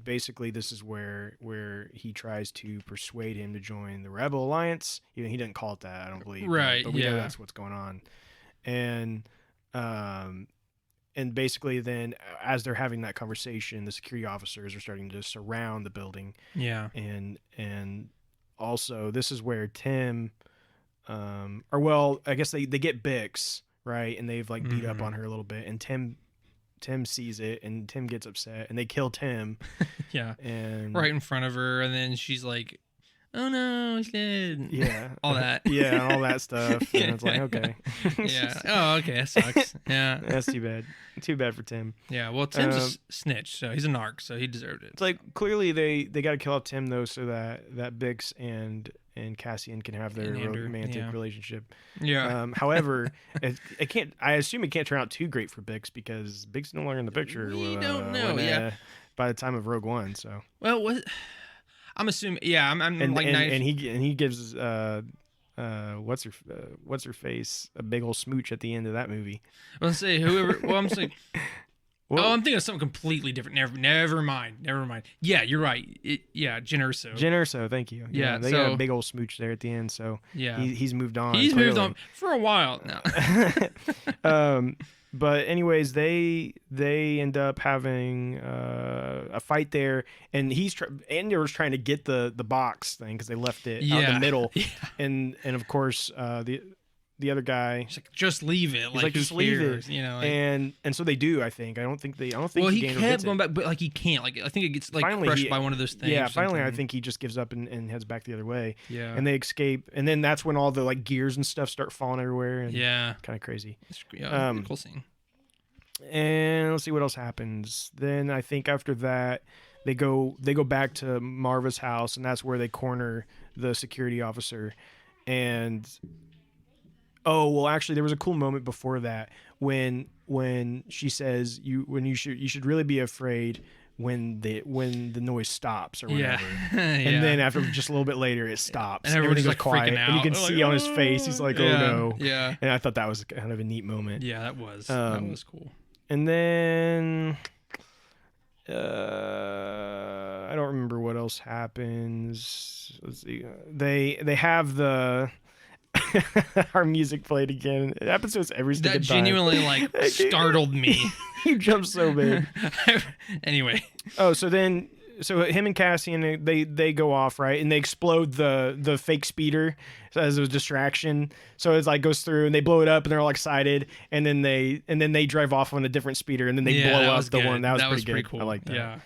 basically this is where he tries to persuade him to join the Rebel Alliance. Even he didn't call it that, I don't believe, but we know that's what's going on. And basically then as they're having that conversation, the security officers are starting to surround the building. And also, this is where Tim, I guess they get Bix, right? And they've like beat up on her a little bit. And Tim sees it, and Tim gets upset, and they kill Tim. And right in front of her, and then she's like, "Oh no, he's dead." Yeah, all that. Yeah, all that stuff. And it's like, okay. Oh, okay, that sucks. Yeah, that's too bad. Too bad for Tim. Yeah, well, Tim's a snitch, so he's a narc, so he deserved it. It's like clearly they got to kill off Tim though, so that Bix and Cassian can have their romantic relationship. However, it can't. I assume it can't turn out too great for Bix because Bix is no longer in the picture. We don't know. By the time of Rogue One, so. Well, what? I'm assuming. Yeah, I'm and, like, and he gives what's her face a big old smooch at the end of that movie. Well, say whoever. Well, I'm saying. Well, I'm thinking of something completely different. Never mind. Yeah, you're right. Jyn Erso. Jyn Erso, thank you. Yeah, they got a big old smooch there at the end. So he's moved on. He's moved on for a while now. But anyways, they end up having a fight there, and Andor's trying to get the box thing because they left it out in the middle, and of course the other guy, he's like, just leave it. Like just leave it, and so they do. I don't think. Well, he kept going back, but like he can't. Like I think it gets like crushed by one of those things. Yeah, finally, I think he just gives up and heads back the other way. Yeah, and they escape, and then that's when all the like gears and stuff start falling everywhere. And kind of crazy. Cool scene. And let's see what else happens. Then I think after that, they go back to Marva's house, and that's where they corner the security officer. And actually, there was a cool moment before that when she says you should really be afraid when the noise stops or whatever. And then after just a little bit later, it stops. And everybody's goes like quiet, freaking out. And you can see on his face, he's like, "Oh no!" Yeah. And I thought that was kind of a neat moment. Yeah, that was cool. And then I don't remember what else happens. Let's see. They have the our music played again. It happens to us every single time. That genuinely like startled me. You jumped so big. Anyway. So him and Cassian, they go off, right, and they explode the fake speeder as a distraction. So it's like goes through and they blow it up and they're all excited, and then they drive off on a different speeder and then they blow up the one. That was pretty cool. I like that. Yeah.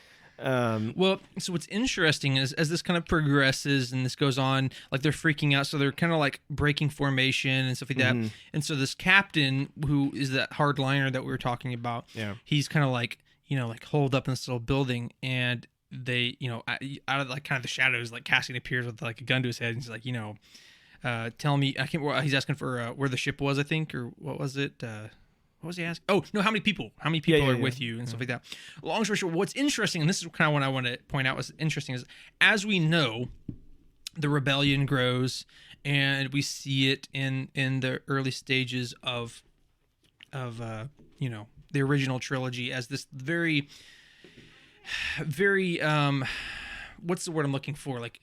Well, so what's interesting is as this kind of progresses and this goes on, like they're freaking out, so they're kind of like breaking formation and stuff like that. And so this captain, who is that hardliner that we were talking about, he's kind of like, like holed up in this little building, and they, out of like kind of the shadows, like Cassian appears with like a gun to his head, and he's like, tell me, I can't. He's asking for where the ship was, I think, or what was it? What was he asking? Oh no, how many people are with you and stuff like that. Long story short, what's interesting, and this is kind of what I want to point out, what's interesting is, as we know, the rebellion grows, and we see it in the early stages of the original trilogy as this very what's the word I'm looking for, like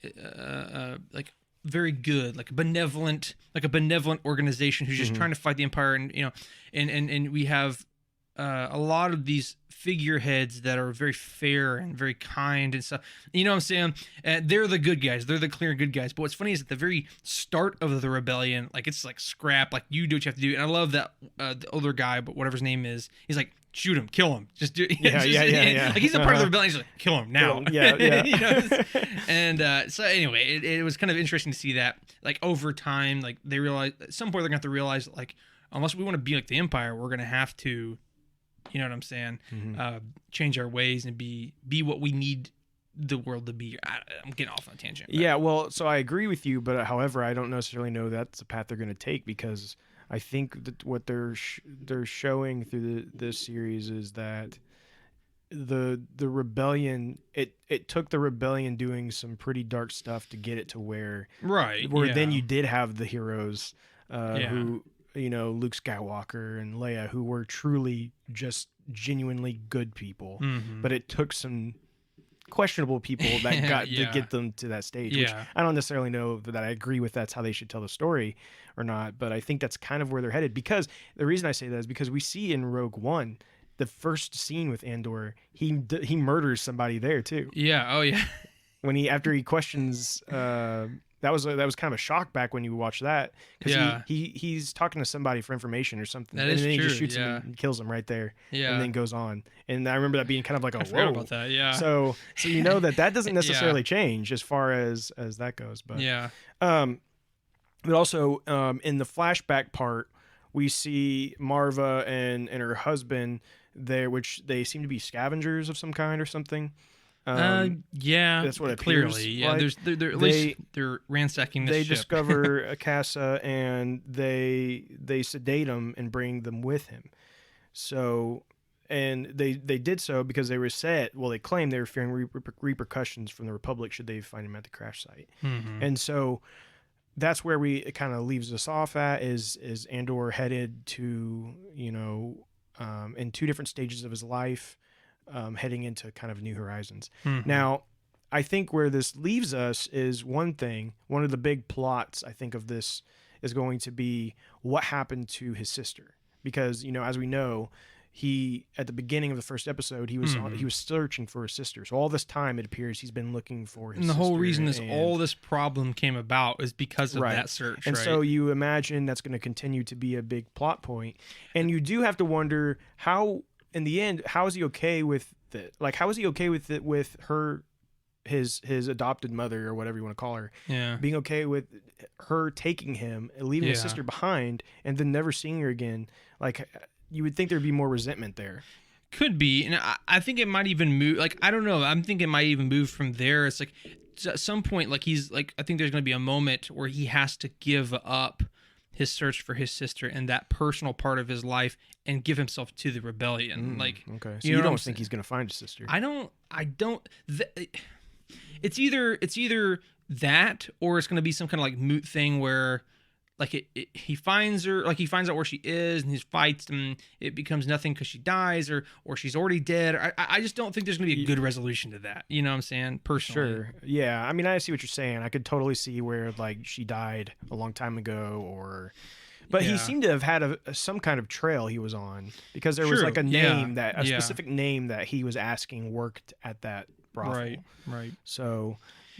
very good, like a benevolent organization who's just trying to fight the Empire, and we have a lot of these figureheads that are very fair and very kind and stuff. You know what I'm saying? They're the good guys. They're the clear good guys. But what's funny is at the very start of the rebellion, like it's like scrap, like you do what you have to do. And I love that the older guy, but whatever his name is, he's like, shoot him, kill him, just do it. Yeah. Like he's a part of the rebellion. He's like, kill him now. Yeah. And so anyway, it was kind of interesting to see that, like over time, like they realize at some point they're gonna have to realize that, like, unless we want to be like the Empire, we're gonna have to, you know what I'm saying, change our ways and be what we need the world to be. I'm getting off on a tangent. Yeah, well, so I agree with you, but however, I don't necessarily know that's the path they're going to take, because I think that what they're showing through this series is that the rebellion, it took the rebellion doing some pretty dark stuff to get it to where then you did have the heroes who, Luke Skywalker and Leia, who were truly just genuinely good people, but it took some questionable people that got to get them to that stage, which I don't necessarily know that I agree with that's how they should tell the story or not, but I think that's kind of where they're headed, because the reason I say that is because we see in Rogue One, the first scene with Andor, he murders somebody there too. When after he questions that was kind of a shock back when you watch that, because he's talking to somebody for information or something, and then he just shoots him and kills him right there, and then goes on. And I remember that being kind of like I forgot about that. So that doesn't necessarily change as far as that goes, but but also in the flashback part, we see Marva and her husband there, which they seem to be scavengers of some kind or something. That's what it clearly. Like. They're ransacking this ship. They discover a Casa, and they sedate him and bring them with him. So, and they did so because they were they claimed they were fearing repercussions from the Republic should they find him at the crash site. And so that's where it kind of leaves us off at is Andor headed to, in two different stages of his life, heading into kind of new horizons. Now, I think where this leaves us is one of the big plots, I think, of this is going to be what happened to his sister. Because, as we know, he, at the beginning of the first episode, he was searching for his sister. So all this time, it appears he's been looking for his sister. And the whole reason all this problem came about is because of that search. And so you imagine that's going to continue to be a big plot point. And you do have to wonder how, in the end, how is he okay with it? Like, how is he okay with it, with his adopted mother, or whatever you want to call her, being okay with her taking him and leaving his sister behind and then never seeing her again? Like, you would think there'd be more resentment there. Could be. And I think it might even move. Like, I don't know. I'm thinking it might even move from there. It's like, at some point, like, he's like, I think there's going to be a moment where he has to give up his search for his sister and that personal part of his life and give himself to the rebellion. Okay. So you don't think he's going to find his sister? I don't. It's either that, or it's going to be some kind of like moot thing where, like, he finds her, like, he finds out where she is and he fights and it becomes nothing because she dies, or she's already dead. I just don't think there's going to be a good resolution to that. You know what I'm saying? Personally. Sure. Yeah. I mean, I see what you're saying. I could totally see where, like, she died a long time ago, but he seemed to have had some kind of trail he was on, because there was like a name specific name that he was asking worked at that brothel. Right. So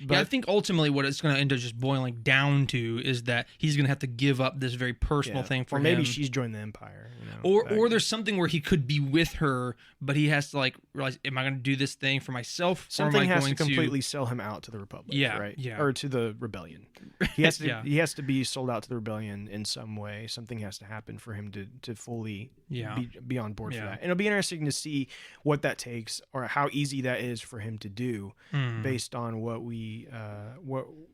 I think ultimately what it's going to end up just boiling down to is that he's going to have to give up this very personal thing for him. Or maybe she's joined the Empire. Or there's something where he could be with her, but he has to like realize, am I going to do this thing for myself? Something or am I has going to completely sell him out to the Republic. Right? Yeah. Or to the Rebellion. He has to. He has to be sold out to the Rebellion in some way. Something has to happen for him to fully be on board for that. And it'll be interesting to see what that takes, or how easy that is for him to do, based on what we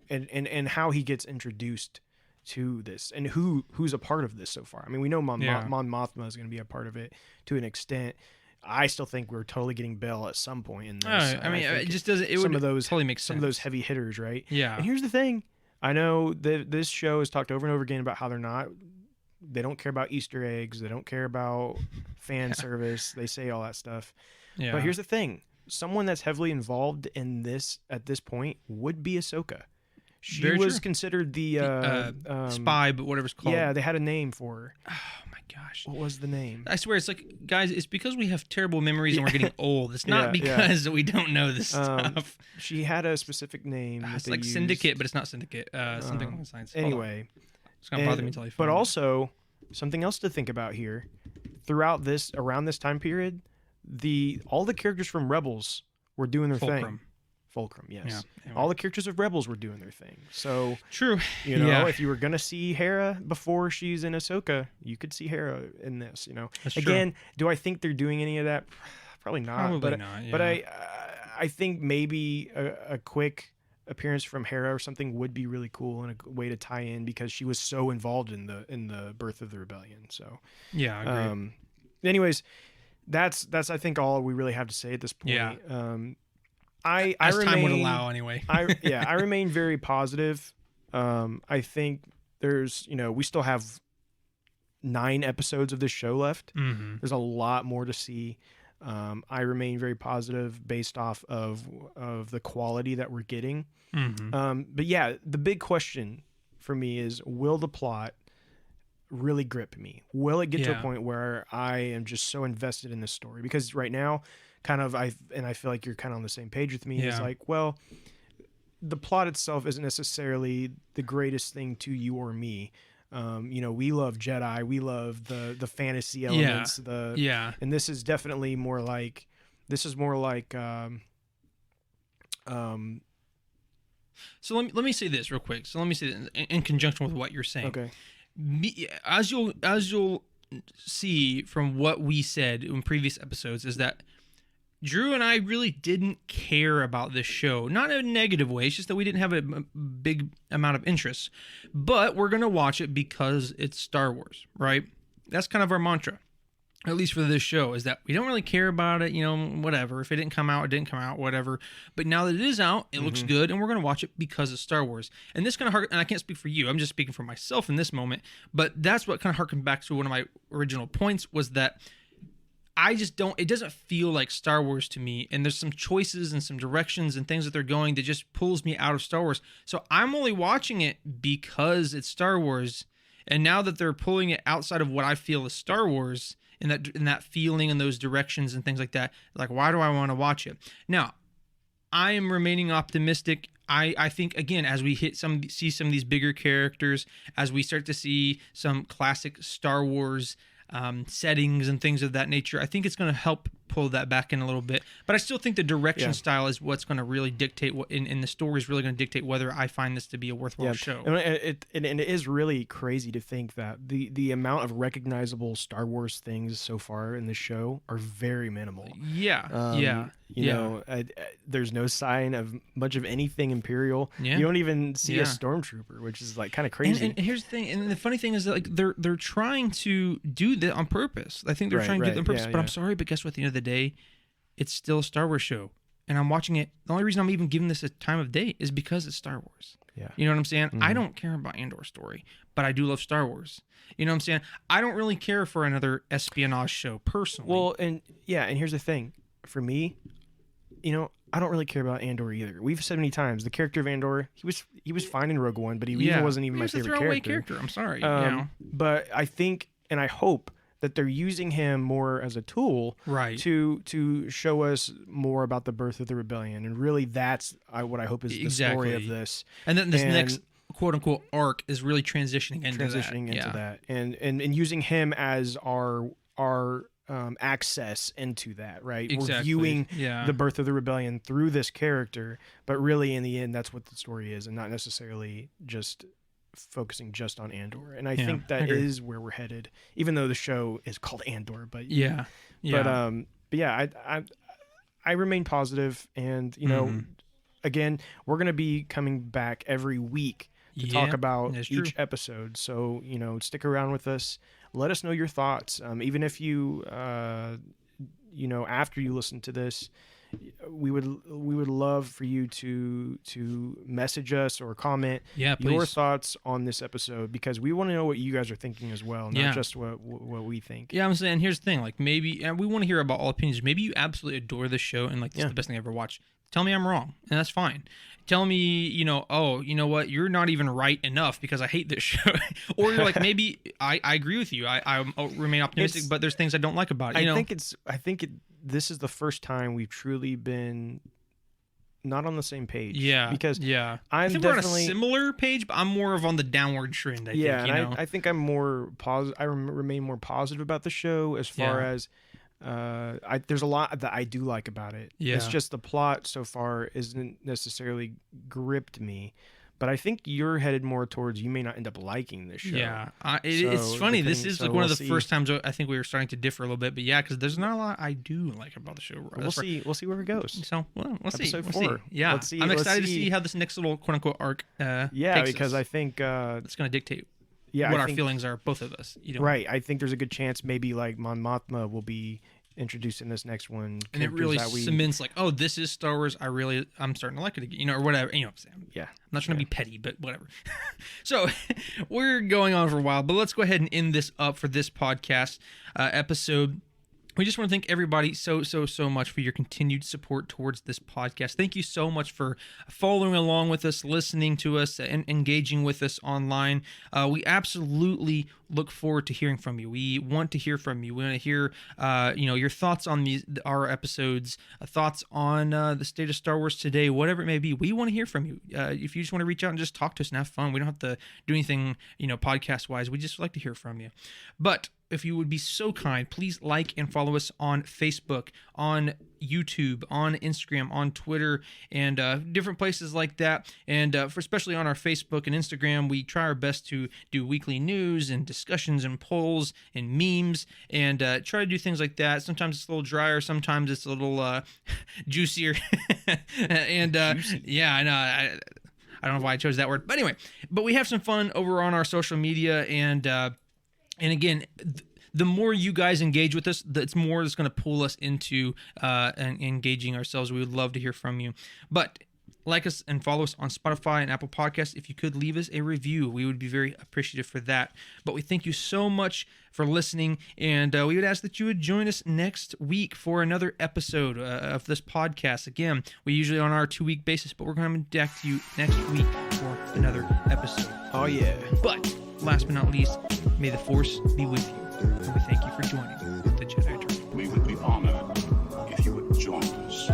and how he gets introduced to this, and who's a part of this so far. I mean, we know Mon Mothma is going to be a part of it to an extent. I still think we're totally getting Bail at some point in this. I mean, it just doesn't. It would totally make sense. Some of those heavy hitters, right? Yeah. And here's the thing: I know that this show has talked over and over again about how they don't care about Easter eggs, they don't care about fan service. They say all that stuff. Yeah. But here's the thing: someone that's heavily involved in this at this point would be Ahsoka. She was considered the spy, but whatever's called. Yeah, they had a name for her. Oh my gosh. What was the name? I swear, it's like, guys, it's because we have terrible memories and we're getting old. It's not because we don't know this stuff. She had a specific name. It's like Syndicate, but it's not Syndicate. Something along the lines. Anyway. It's going to bother me until I find But also, something else to think about here. Around this time period, all the characters from Rebels were doing their thing. Fulcrum, yes. Yeah, anyway. All the characters of Rebels were doing their thing. So true. If you were gonna see Hera before she's in Ahsoka, you could see Hera in this. That's again, true. Do I think they're doing any of that? Probably not. Probably not. Yeah. But I think maybe a quick appearance from Hera or something would be really cool and a way to tie in, because she was so involved in the birth of the rebellion. So yeah, I agree. Anyways, that's I think all we really have to say at this point. Yeah. As time would allow, anyway. I remain very positive. I think there's, we still have 9 episodes of this show left. Mm-hmm. There's a lot more to see. I remain very positive based off of the quality that we're getting. Mm-hmm. But yeah, the big question for me is, will the plot really grip me? Will it get to a point where I am just so invested in this story? Because right now, I feel like you're kind of on the same page with me. It's like, well, the plot itself isn't necessarily the greatest thing to you or me. We love Jedi, we love the fantasy elements, and this is definitely more like So let me say this real quick. So let me say this in conjunction with what you're saying. Okay. As you'll see from what we said in previous episodes, is that Drew and I really didn't care about this show. Not in a negative way. It's just that we didn't have a big amount of interest. But we're going to watch it because it's Star Wars, right? That's kind of our mantra, at least for this show, is that we don't really care about it, whatever. If it didn't come out, it didn't come out, whatever. But now that it is out, it looks good, and we're going to watch it because it's Star Wars. And this kind of and I can't speak for you. I'm just speaking for myself in this moment. But that's what kind of harkened back to one of my original points, was that it doesn't feel like Star Wars to me, and there's some choices and some directions and things that they're going that just pulls me out of Star Wars. So I'm only watching it because it's Star Wars, and now that they're pulling it outside of what I feel is Star Wars, in that feeling and those directions and things like that, like, why do I want to watch it? Now, I am remaining optimistic. I think, again, as we see some of these bigger characters, as we start to see some classic Star Wars settings and things of that nature, I think it's going to help pull that back in a little bit. But I still think the direction style is what's going to really dictate what in the story is really going to dictate whether I find this to be a worthwhile show. And it is really crazy to think that the amount of recognizable Star Wars things so far in the show are very minimal. There's no sign of much of anything Imperial. You don't even see a stormtrooper, which is like kind of crazy. And here's the thing, and the funny thing is that, like, they're trying to do that on purpose. I think they're trying to do that on purpose. But I'm sorry, but guess what? At the end of the day, it's still a Star Wars show, and I'm watching it. The only reason I'm even giving this a time of day is because it's Star Wars. Yeah. You know what I'm saying? I don't care about Andor story, but I do love Star Wars. You know what I'm saying? I don't really care for another espionage show personally. Well, and here's the thing. For me, I don't really care about Andor either. We've said many times the character of Andor, he was fine in Rogue One, but he wasn't even my favorite character. I'm sorry. But I think, and I hope that they're using him more as a tool, right, to show us more about the birth of the rebellion, and really that's what I hope is the story of this. And then this next quote unquote arc is really transitioning into that, and using him as our access into that, right? Exactly. We're viewing the birth of the rebellion through this character, but really in the end, that's what the story is, and not necessarily just focusing just on Andor. And I think that is where we're headed, even though the show is called Andor. But I remain positive, and you know, again, we're gonna be coming back every week to talk about each episode. So you know, stick around with us. Let us know your thoughts. Even if you, you know, after you listen to this, we would love for you to message us or comment your thoughts on this episode, because we want to know what you guys are thinking as well, not just what we think. Yeah, I'm saying, here's the thing, like, maybe, and we want to hear about all opinions. Maybe you absolutely adore the show and like this is the best thing I ever watched. Tell me I'm wrong, and that's fine. Tell me, you know, oh, you know what, you're not even right enough because I hate this show. Or you're like, maybe I agree with you. I remain optimistic, but there's things I don't like about it. I think this is the first time we've truly been not on the same page. Yeah. Because I think we're on a similar page, but I'm more of on the downward trend, I think. You know? I think I'm more positive. I remain more positive about the show as far as there's a lot that I do like about it. It's just the plot so far isn't necessarily gripped me. But I think you're headed more towards you may not end up liking this show. Yeah, it's funny. This is like one of the first times I think we were starting to differ a little bit. But yeah, because there's not a lot I do like about the show. We'll see where it goes. So we'll see. Episode 4. See. Yeah, I'm excited to see how this next little quote unquote arc. Takes because us. I think it's going to dictate what our feelings are, both of us. You know? Right. I think there's a good chance maybe like Mon Mothma will be introduced in this next one, and it really cements like, oh, this is Star Wars. I'm starting to like it again, you know, or whatever. You know what I'm saying? Yeah. I'm not trying to be petty, but whatever. So we're going on for a while, but let's go ahead and end this up for this podcast episode. We just want to thank everybody so much for your continued support towards this podcast. Thank you so much for following along with us, listening to us, and engaging with us online. We absolutely look forward to hearing from you. We want to hear from you. We want to hear, your thoughts on our episodes, thoughts on the state of Star Wars today, whatever it may be. We want to hear from you. If you just want to reach out and just talk to us and have fun, we don't have to do anything, podcast-wise. We just like to hear from you. But if you would be so kind, please like and follow us on Facebook, on YouTube, on Instagram, on Twitter, and different places like that. And especially on our Facebook and Instagram, we try our best to do weekly news and discussions and polls and memes, and try to do things like that. Sometimes it's a little drier, sometimes it's a little juicier. And Juicy. Yeah, I know. I don't know why I chose that word, but anyway. But we have some fun over on our social media, and again, the more you guys engage with us, it's more that's going to pull us into engaging ourselves. We would love to hear from you. But like us and follow us on Spotify and Apple Podcasts. If you could leave us a review, we would be very appreciative for that. But we thank you so much for listening, and we would ask that you would join us next week for another episode of this podcast. Again, we usually on our 2-week basis, but we're going to back to you next week for another episode. Oh, yeah. But last but not least, may the Force be with you. And we thank you for joining the Jedi Journey. We would be honored if you would join us.